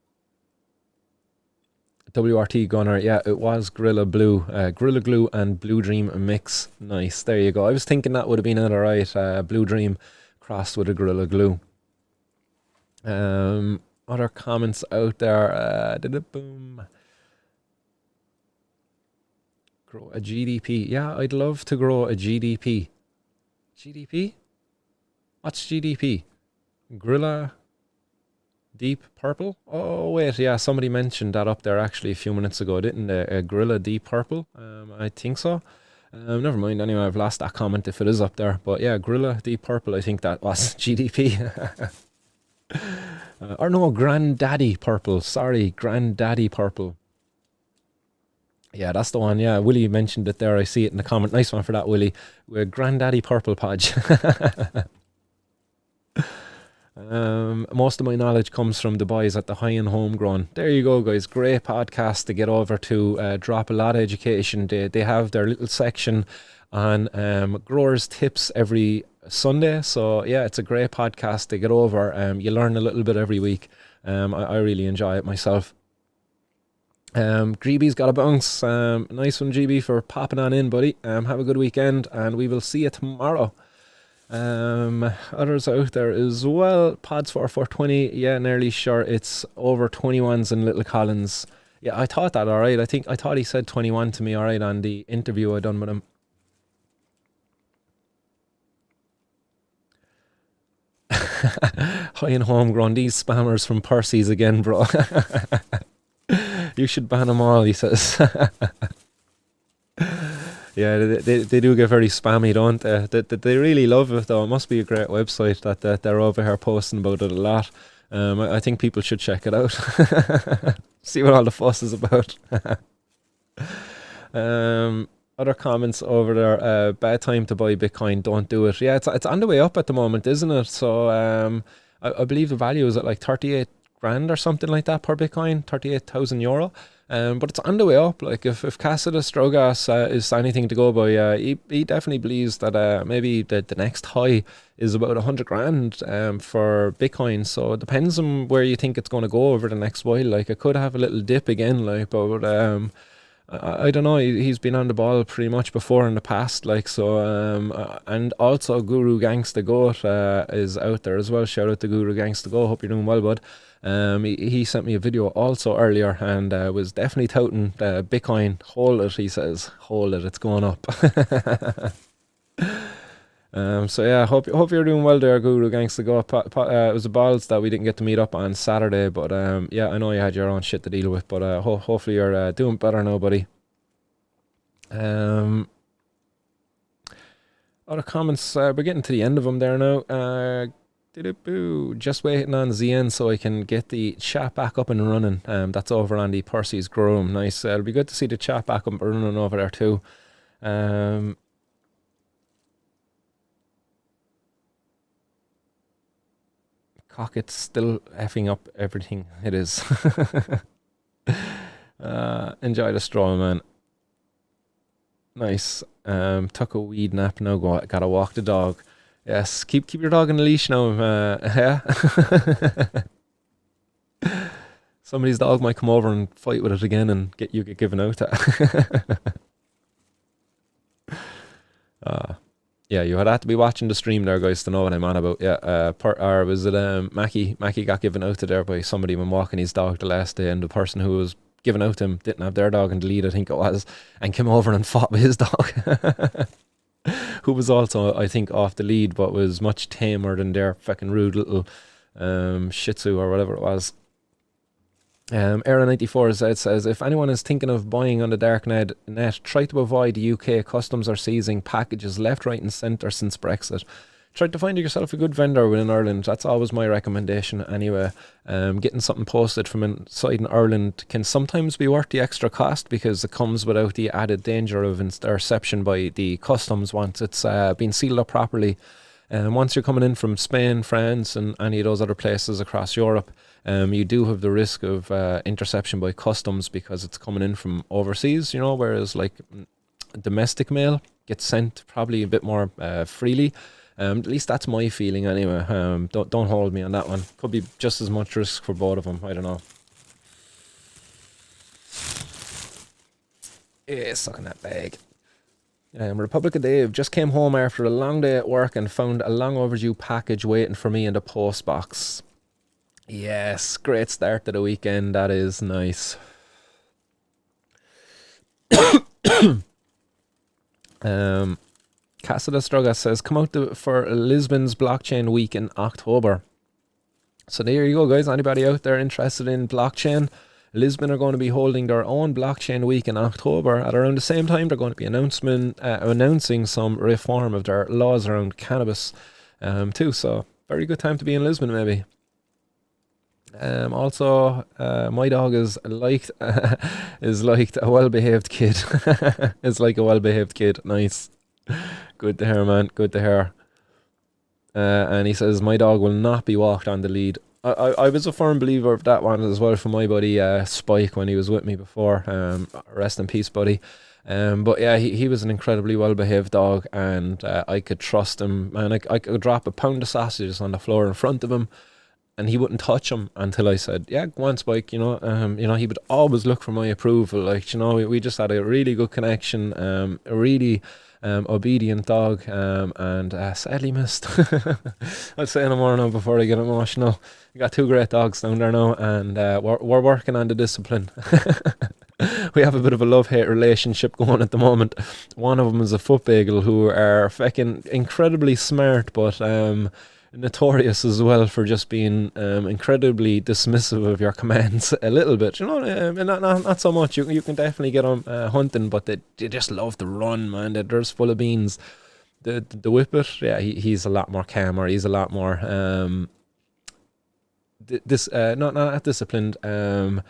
WRT Gunner, yeah, it was Gorilla Glue and Blue Dream mix. Nice, there you go. I was thinking that would have been it, alright. Blue Dream crossed with a Gorilla Glue. Other comments out there. Boom. Grow a GDP. Yeah, I'd love to grow a GDP. GDP? What's GDP? Gorilla Deep Purple? Oh, wait, yeah, somebody mentioned that up there actually a few minutes ago, didn't they? Gorilla Deep Purple? I think so. Never mind, anyway, I've lost that comment if it is up there. But yeah, Gorilla Deep Purple, I think that was GDP. Or no, Granddaddy Purple. Sorry, Granddaddy Purple. Yeah, that's the one. Yeah, Willie mentioned it there. I see it in the comment. Nice one for that, Willie. We're Granddaddy Purple Podge. Most of my knowledge comes from the boys at the High and Homegrown. There you go, guys. Great podcast to get over to. Drop a lot of education. They have their little section on growers tips every Sunday. So yeah, it's a great podcast to get over. You learn a little bit every week. I really enjoy it myself. Greeby's got a bounce. Nice one, GB, for popping on in, buddy. Have a good weekend, and we will see you tomorrow. Others out there as well. Pods for 420. Yeah, nearly sure it's over 21s in Little Collins. Yeah, I thought that, alright. I thought he said 21 to me, alright, on the interview I done with him. High and Homegrown, these spammers from Percy's again, bro. You should ban them all, he says. Yeah, they do get very spammy, don't they? They really love it, though. It must be a great website that they're over here posting about it a lot. I think people should check it out. See what all the fuss is about. Other comments over there. Bad time to buy Bitcoin. Don't do it. Yeah, it's on the way up at the moment, isn't it? So I believe the value is at like 38 grand or something like that per Bitcoin, 38,000 euro. But it's on the way up. Like if Casa Strogas is anything to go by, he definitely believes that maybe the next high is about 100 grand for Bitcoin. So it depends on where you think it's going to go over the next while. Like it could have a little dip again, like, but I don't know. He's been on the ball pretty much before in the past, like, so. And also Guru Gangsta Goat is out there as well. Shout out to Guru Gangsta Goat. Hope you're doing well, bud. He sent me a video also earlier and was definitely touting Bitcoin. Hold it, he says. Hold it, it's going up. So yeah, hope you're doing well there, Guru Gangsta Go. It was the balls that we didn't get to meet up on Saturday, but yeah, I know you had your own shit to deal with, but hopefully you're doing better now, buddy. Other comments, we're getting to the end of them there now. Just waiting on ZN so I can get the chat back up and running. That's over on the Percy's Grow Room. Nice. It'll be good to see the chat back up and running over there too. Cocket's still effing up everything. It is. Enjoy the stroll, man. Nice. Took a weed nap now. Gotta walk the dog. Yes, keep your dog on the leash now. Yeah. Somebody's dog might come over and fight with it again and get given out to. Yeah, you had to be watching the stream there, guys, to know what I'm on about. Yeah, or was it Mackie? Mackie got given out to there by somebody when walking his dog the last day, and the person who was given out to him didn't have their dog in the lead, I think it was, and came over and fought with his dog. Who was also, I think, off the lead, but was much tamer than their fucking rude little Shih Tzu or whatever it was. Era94 says, if anyone is thinking of buying on the dark net, try to avoid the UK. Customs are seizing packages left, right and centre since Brexit. try to find yourself a good vendor within Ireland. That's always my recommendation anyway. Getting something posted from inside in Ireland can sometimes be worth the extra cost because it comes without the added danger of interception by the customs once it's been sealed up properly. And once you're coming in from Spain, France, and any of those other places across Europe, you do have the risk of interception by customs because it's coming in from overseas, whereas like domestic mail gets sent probably a bit more freely. At least that's my feeling anyway. Don't hold me on that one. Could be just as much risk for both of them. I don't know. Yeah, stuck in that bag. Republic of Dave just came home after a long day at work and found a long overdue package waiting for me in the post box. Yes, great start to the weekend. That is nice. Casa de Struga says, come out for Lisbon's blockchain week in October. So there you go, guys. Anybody out there interested in blockchain? Lisbon are going to be holding their own blockchain week in October. At around the same time, they're going to be announcing some reform of their laws around cannabis too. So very good time to be in Lisbon, maybe. Also, my dog is liked a well-behaved kid. It's like a well-behaved kid. Nice. Good to hear, man. Good to hear. And he says, my dog will not be walked on the lead. I was a firm believer of that one as well for my buddy Spike when he was with me before. Rest in peace, buddy. But yeah, he was an incredibly well-behaved dog, and I could trust him. And I could drop a pound of sausages on the floor in front of him, and he wouldn't touch him until I said, yeah, go on, Spike, he would always look for my approval. Like, we just had a really good connection, a really obedient dog, and sadly missed. I'll say no more now before I get emotional. We got 2 great dogs down there now, and we're working on the discipline. We have a bit of a love-hate relationship going at the moment. One of them is a foot bagel who are fucking incredibly smart, but notorious as well for just being incredibly dismissive of your commands a little bit, not so much. You can definitely get them hunting, but they just love to run, man. They're just full of beans. The whippet, yeah, he's a lot more calmer. He's a lot more not disciplined. How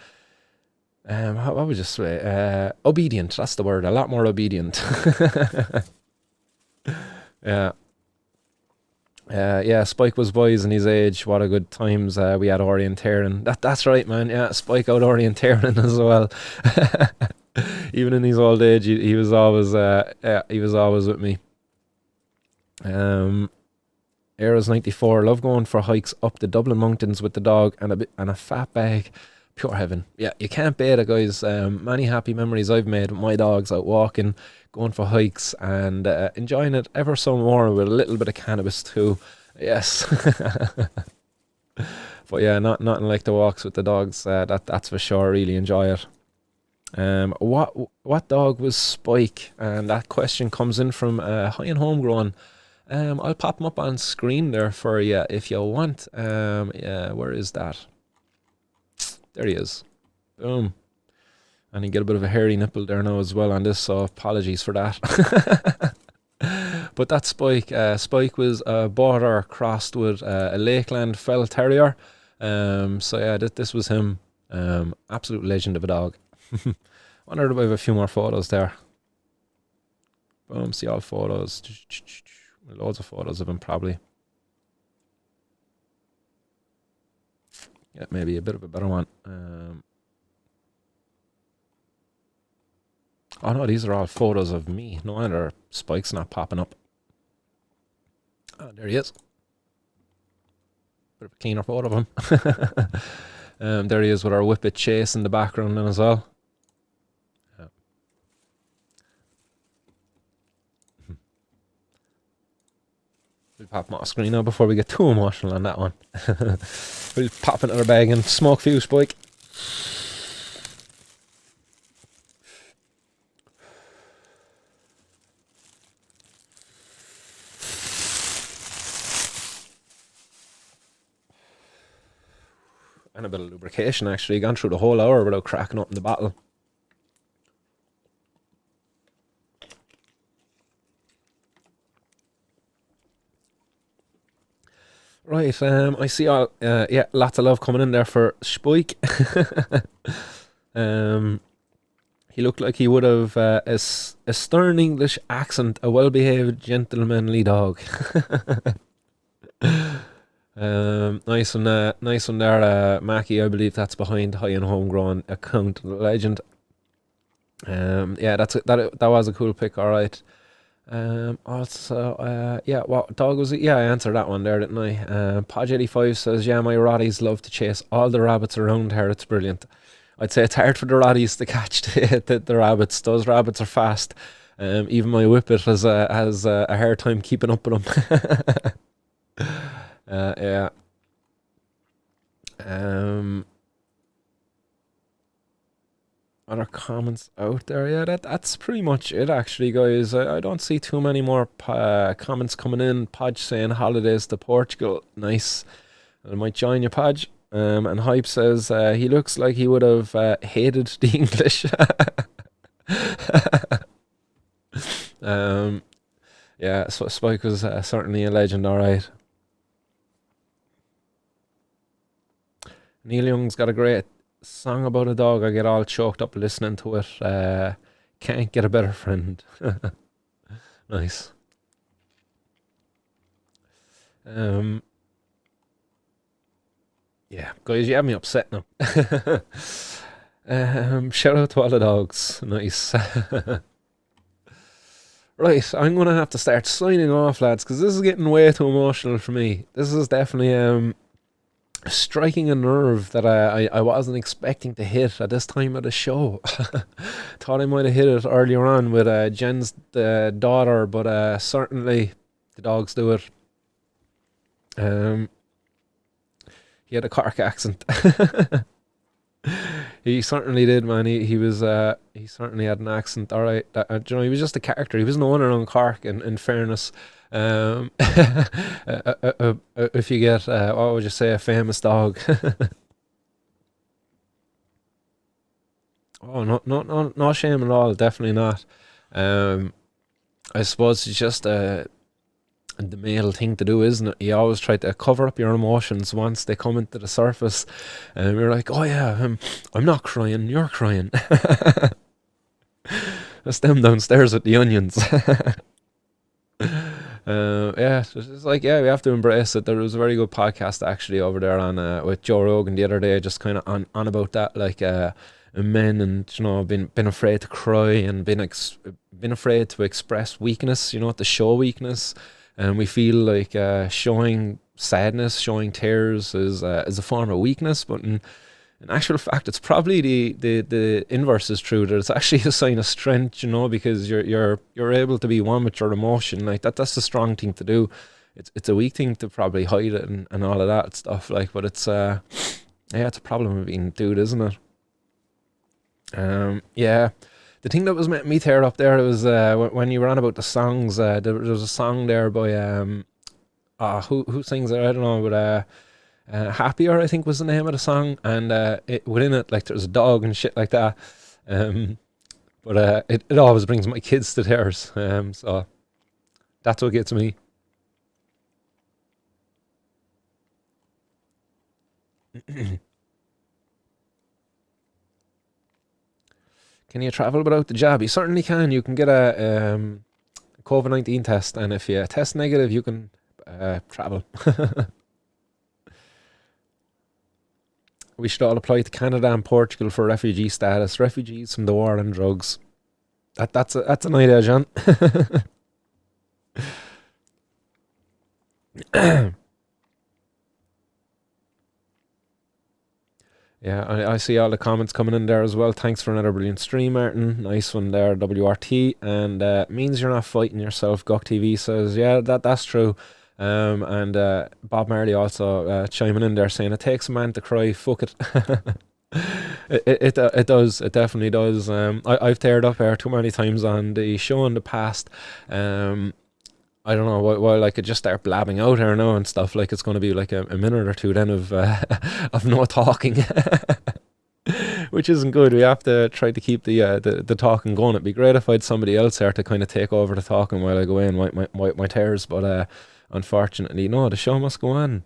would you say? Obedient. That's the word. A lot more obedient. Yeah. Yeah, Spike was wise in his age. What a good times we had orienteering. That's right, man. Yeah, Spike out orienteering as well. Even in his old age, he was always with me. Eras 94. Love going for hikes up the Dublin mountains with the dog and a fat bag. Pure heaven. Yeah, you can't beat it, guys. Many happy memories I've made with my dogs out walking, going for hikes, and enjoying it ever so more with a little bit of cannabis too. Yes. But yeah, nothing like the walks with the dogs. That's for sure. Really enjoy it. What dog was Spike? And that question comes in from High and Homegrown. I'll pop him up on screen there for you if you want. Yeah, where is that? There he is. Boom. And you get a bit of a hairy nipple there now as well on this, so apologies for that. But that's Spike. Spike was a border crossed with a Lakeland Fell Terrier. So yeah, this was him. Absolute legend of a dog. Wonder if I have a few more photos there. Boom, see all photos. Loads of photos of him probably. Yeah, maybe a bit of a better one. Oh no, these are all photos of me. No wonder Spike's not popping up. Oh, there he is. Bit of a cleaner photo of him. There he is with our whippet Chase in the background then as well. Yeah. We'll pop him off screen now before we get too emotional on that one. We'll pop another bag and smoke few, Spike. And a bit of lubrication actually. Gone through the whole hour without cracking open the bottle. Right, I see all, yeah, lots of love coming in there for Spike. um, he looked like he would have a stern English accent, a well-behaved, gentlemanly dog. Nice one there, Mackie. I believe that's behind High and Homegrown account legend. Yeah, that was a cool pick. All right. Also, yeah, what dog was it? Yeah, I answered that one there, didn't I? Podge85 says, yeah, my Roddies love to chase all the rabbits around here. It's brilliant. I'd say it's hard for the Roddies to catch the rabbits. Those rabbits are fast. Even my Whippet has a hard time keeping up with them. Yeah. Other comments out there? Yeah, that's pretty much it, actually, guys. I don't see too many more comments coming in. Podge saying holidays to Portugal. Nice. I might join you, Podge. And Hype says he looks like he would have hated the English. Yeah, so Spike was certainly a legend, all right. Neil Young's got a great song about a dog. I get all choked up listening to it. Can't get a better friend. Nice. Yeah, guys, you have me upset now. Shout out to all the dogs. Nice. Right, I'm gonna have to start signing off, lads, because this is getting way too emotional for me. This is definitely striking a nerve that I wasn't expecting to hit at this time of the show. Thought I might have hit it earlier on with Jen's daughter, but certainly the dogs do it. He had a Cork accent. He certainly did, man. He certainly had an accent. All right, you know, he was just a character. He was no one around Cork. In fairness, if you get what would you say, a famous dog. Oh, no shame at all. Definitely not. I suppose it's just the male thing to do, isn't it? You always try to cover up your emotions once they come into the surface, and you're like, oh yeah, I'm not crying, you're crying. That's them downstairs with the onions. Yeah, it's like, yeah, we have to embrace it. There was a very good podcast actually over there on with Joe Rogan the other day, just kind of on about that, like men, and you know, been afraid to cry, and been afraid to express weakness, you know, to show weakness. And we feel like showing sadness, showing tears is a form of weakness, but in actual fact, it's probably the inverse is true. That it's actually a sign of strength, you know, because you're able to be one with your emotion. Like that's the strong thing to do. It's a weak thing to probably hide it and all of that stuff. Like, but it's yeah, it's a problem of being a dude, isn't it? Yeah. The thing that was making me tear up there was when you were on about the songs. There was a song there by who sings it? I don't know, but Happier, I think, was the name of the song, and within it, like, there's a dog and shit like that. But it always brings my kids to tears. So that's what gets me. Can you travel without the jab? You certainly can. You can get a COVID-19 test, and if you test negative, you can travel. We should all apply to Canada and Portugal for refugee status. Refugees from the war and drugs. That's an idea, John. Yeah, I see all the comments coming in there as well. Thanks for another brilliant stream, Martin. Nice one there, WRT. And means you're not fighting yourself. Gok TV says, yeah, that's true. And Bob Marley also chiming in there saying, it takes a man to cry. Fuck it. It does. It definitely does. I've teared up here too many times on the show in the past. I don't know, while I could just start blabbing out here now and stuff, like it's going to be like a minute or two then of of no talking, which isn't good. We have to try to keep the talking going. It'd be great if I had somebody else here to kind of take over the talking while I go in, wipe my tears, but unfortunately, no, the show must go on.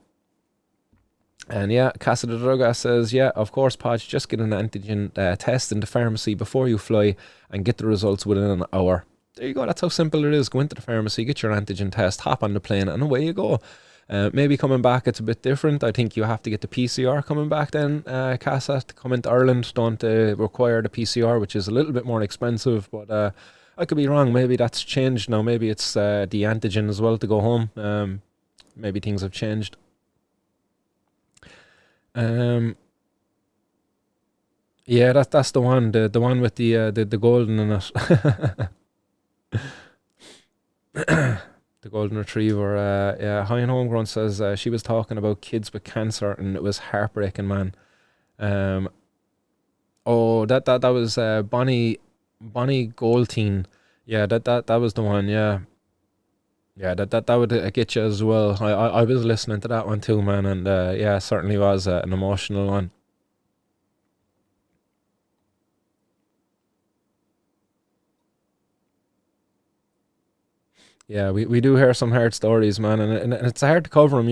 And yeah, Casa de Droga says, yeah, of course, Podge, just get an antigen test in the pharmacy before you fly and get the results within an hour. There you go. That's how simple it is. Go into the pharmacy, get your antigen test, hop on the plane, and away you go. Maybe coming back, it's a bit different. I think you have to get the PCR coming back then, Casa, to come into Ireland. Don't require the PCR, which is a little bit more expensive, but I could be wrong. Maybe that's changed now. Maybe it's the antigen as well to go home. Maybe things have changed. Yeah, that's the one. The one with the golden in it. The golden retriever. Yeah, High and Homegrown says she was talking about kids with cancer and it was heartbreaking, man. Oh, that was Bonnie Goldteen. Yeah, that was the one. Yeah, yeah, that would get you as well. I was listening to that one too, man, and yeah, certainly was an emotional one. Yeah, we do hear some hard stories, man, and it's hard to cover them.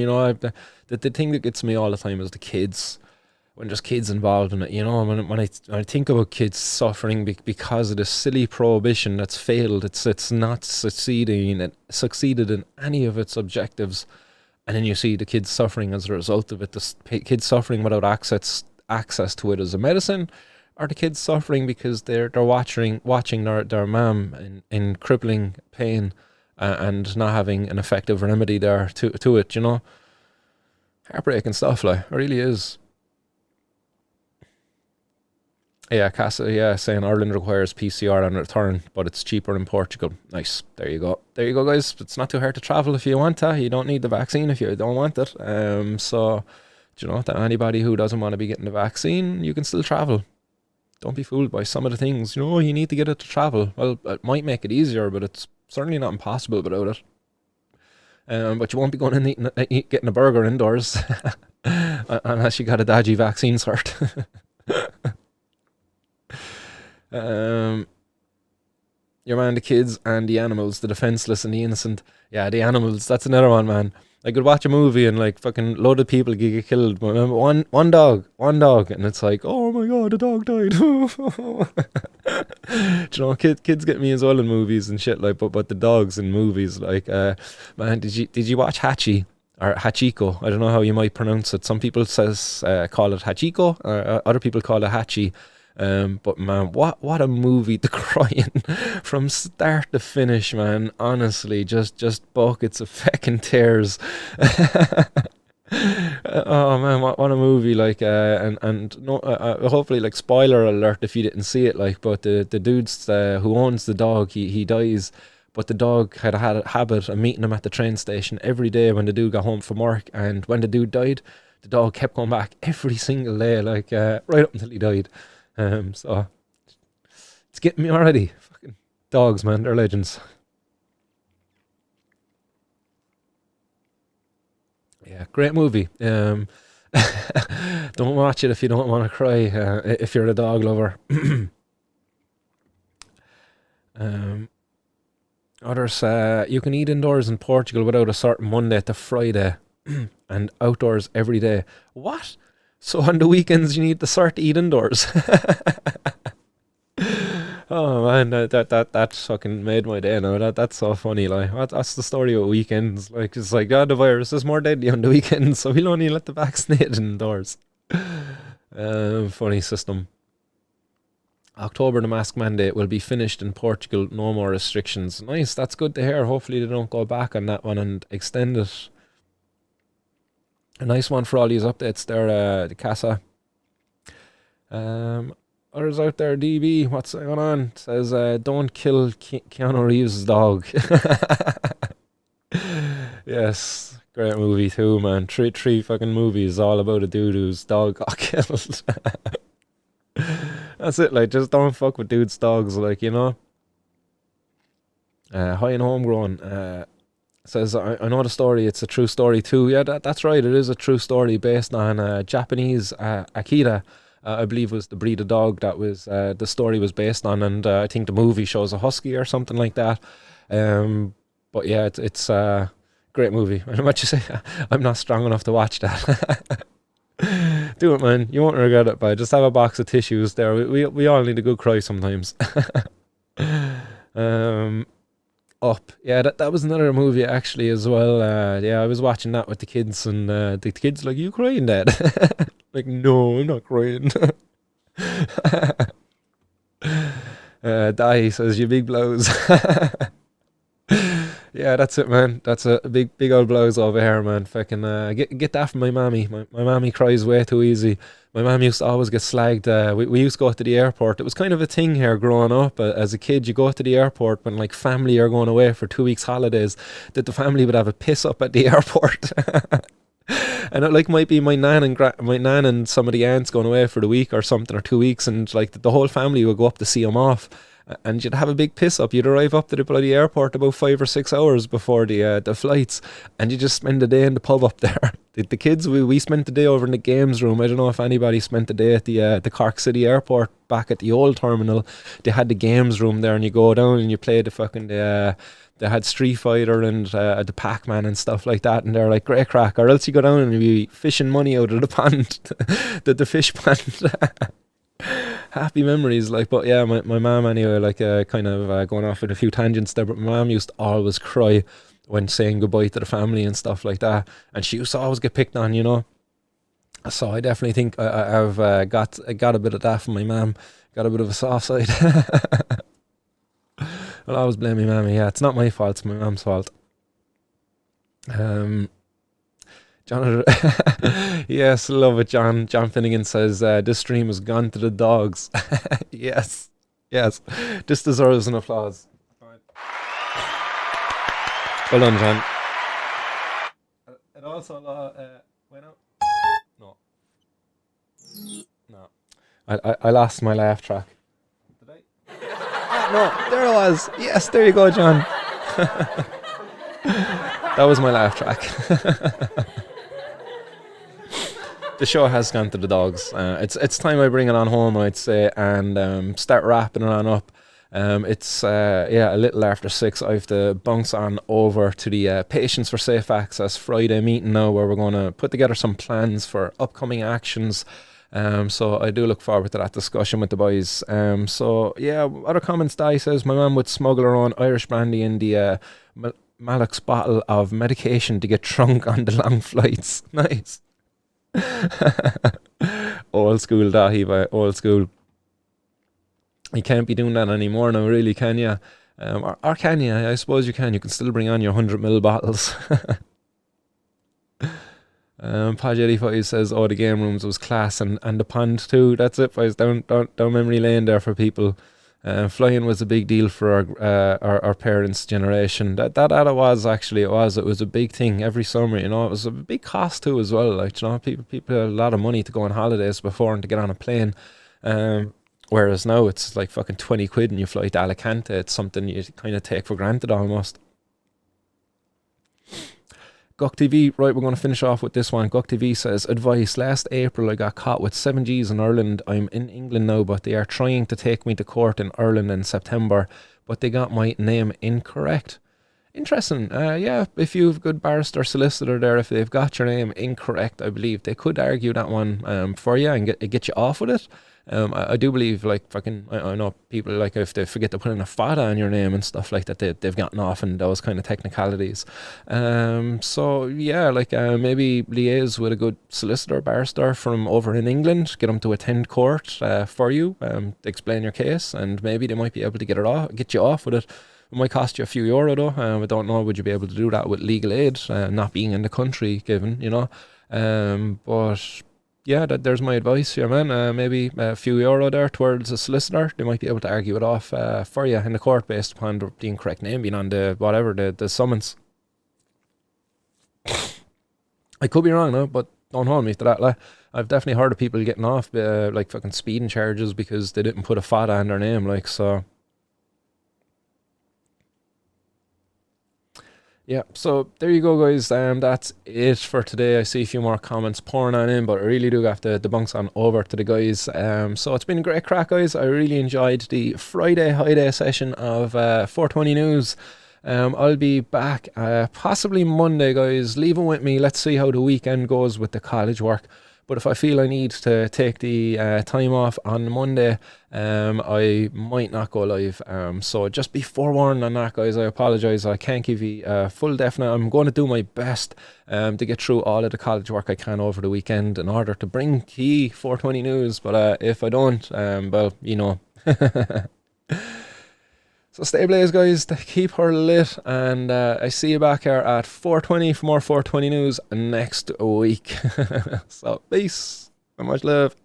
The thing that gets me all the time is the kids. When there's kids involved in it, when I think about kids suffering because of the silly prohibition that's failed, it's not succeeded in any of its objectives, and then you see the kids suffering as a result of it. The kids suffering without access to it as a medicine, or the kids suffering because they're watching their mom in crippling pain, and not having an effective remedy there to it. Heartbreaking stuff, like, it really is. Yeah, Casa, yeah, saying Ireland requires PCR on return, but it's cheaper in Portugal. Nice. There you go. There you go, guys. It's not too hard to travel if you want to. You don't need the vaccine if you don't want it. So, that anybody who doesn't want to be getting the vaccine, you can still travel. Don't be fooled by some of the things. You need to get it to travel. Well, it might make it easier, but it's certainly not impossible without it. But you won't be going and getting a burger indoors unless you got a dodgy vaccine cert. Your man, the kids and the animals, the defenseless and the innocent. Yeah, the animals, that's another one, man. I could watch a movie and like fucking load of people get killed, but remember one dog, and it's like, oh my god, the dog died. Kids get me as well in movies and shit, like, but the dogs in movies, like, man, did you watch Hachi? Or Hachiko? I don't know how you might pronounce it. Some people call it Hachiko, other people call it Hachi. But man, what a movie! The crying from start to finish, man. Honestly, just buckets of fucking tears. Oh man, what a movie! Like, and no, hopefully, like, spoiler alert if you didn't see it. Like, but the dudes who owns the dog, he dies. But the dog had a habit of meeting him at the train station every day when the dude got home from work. And when the dude died, the dog kept going back every single day, like, right up until he died. So it's getting me already. Fucking dogs, man, they're legends. Yeah, great movie. Don't watch it if you don't want to cry. If you're a dog lover. Others, you can eat indoors in Portugal without a certain Monday to Friday, and outdoors every day. What? So on the weekends you need the cert to eat indoors. Oh man, that fucking made my day. Now that's so funny. Like, that's the story of weekends. Like, it's like, God, the virus is more deadly on the weekends, so we'll only let the vaccinated indoors. Funny system. October, the mask mandate will be finished in Portugal. No more restrictions. Nice, that's good to hear. Hopefully they don't go back on that one and extend it. A nice one for all these updates there, the Casa. Others out there, DB, what's going on? It says, don't kill Keanu Reeves' dog. Yes, great movie too, man. Three fucking movies all about a dude whose dog got killed. That's it, like, just don't fuck with dudes' dogs, like, High and Homegrown says, I know the story, it's a true story too. Yeah, that's right, it is a true story based on Japanese Akita, I believe was the breed of dog that was the story was based on, and I think the movie shows a husky or something like that. But yeah, it's a great movie. What you say? I'm not strong enough to watch that. Do it, man. You won't regret it, but just have a box of tissues there. We all need a good cry sometimes. um, Up. Yeah, that was another movie actually as well. Yeah, I was watching that with the kids, and the kids like, "You crying, Dad?" Like, no, I'm not crying. Die says, "You big blows." Yeah, that's it, man. That's a big old blows over here, man. Fucking get that from my mammy. My mammy cries way too easy. My mum used to always get slagged. We used to go to the airport. It was kind of a thing here growing up. As a kid, you go to the airport when like family are going away for 2 weeks holidays. That the family would have a piss up at the airport. And it like might be my nan and some of the aunts going away for the week or something, or 2 weeks, and like the whole family would go up to see them off, and you'd have a big piss up. You'd arrive up to the bloody airport about 5 or 6 hours before the flights, and you just spend the day in the pub up there. The kids, we spent the day over in the games room. I don't know if anybody spent the day at the Cork City Airport back at the old terminal. They had the games room there, and you go down and you play the fucking they had Street Fighter and the Pac-Man and stuff like that, and they're like great crack. Or else you go down and you be fishing money out of the pond, the fish pond. Happy memories, like. But yeah, my mum anyway, like kind of going off with a few tangents there, but my mum used to always cry when saying goodbye to the family and stuff like that, and she used to always get picked on, you know. So I definitely think I've got a bit of that from my mum. Got a bit of a soft side. I'll always blame my mammy. Yeah, it's not my fault, it's my mum's fault. John, yes, love it, John. John Finnegan says this stream has gone to the dogs. Yes, this deserves an applause. Well done, John. It also went out. No. I lost my laugh track. Did I? No, there it was. Yes, there you go, John. That was my laugh track. The show has gone to the dogs. It's time I bring it on home, I'd say, and start wrapping it on up. It's a little after 6. I have to bounce on over to the Patients for Safe Access Friday meeting now, where we're going to put together some plans for upcoming actions. So I do look forward to that discussion with the boys. So yeah, other comments. Di says, my mum would smuggle her own Irish brandy in the Malak's bottle of medication to get drunk on the long flights. Nice. Old school, Dahi, old school. You can't be doing that anymore now, really, can you? Or can you? I suppose you can. You can still bring on your 100ml bottles. Paj85 says, oh, the game rooms was class, and the pond too. That's it, boys. Down memory lane there for people. Flying was a big deal for our parents' generation. That it was actually. It was a big thing every summer. You know, it was a big cost too as well. Like, you know, people had a lot of money to go on holidays before and to get on a plane. Whereas now it's like fucking 20 quid and you fly to Alicante. It's something you kind of take for granted almost. Guk TV, right, we're going to finish off with this one. Guk TV says, advice, last April I got caught with 7 Gs in Ireland. I'm in England now, but they are trying to take me to court in Ireland in September, but they got my name incorrect. Interesting. Yeah, if you've a good barrister solicitor there, if they've got your name incorrect, I believe they could argue that one for you and get you off with it. I do believe, like, fucking, I know people, like, if they forget to put in a fada on your name and stuff like that, they've gotten off in those kind of technicalities. So yeah, like, maybe liaise with a good solicitor, barrister from over in England, get them to attend court for you, explain your case, and maybe they might be able to get you off with it. It might cost you a few euro though. I don't know, would you be able to do that with legal aid, not being in the country given, you know. But yeah, there's my advice, yeah, man. Maybe a few euro there towards a solicitor. They might be able to argue it off for you in the court based upon the incorrect name being on the summons. I could be wrong now, but don't hold me to that. Like, I've definitely heard of people getting off like fucking speeding charges because they didn't put a fada on their name, like, so. Yeah, so there you go, guys. That's it for today. I see a few more comments pouring on in, but I really do have to debunk on over to the guys. So it's been a great crack, guys. I really enjoyed the Fri-High-Day session of 420 News. I'll be back possibly Monday, guys. Leave it with me. Let's see how the weekend goes with the college work. But if I feel I need to take the time off on Monday, I might not go live. So just be forewarned on that, guys. I apologise. I can't give you a full definite. I'm going to do my best to get through all of the college work I can over the weekend in order to bring key 420 news. But if I don't, well, you know. So stay blaze, guys, keep her lit, and I see you back here at 4:20 for more 420 news next week. So peace and much love.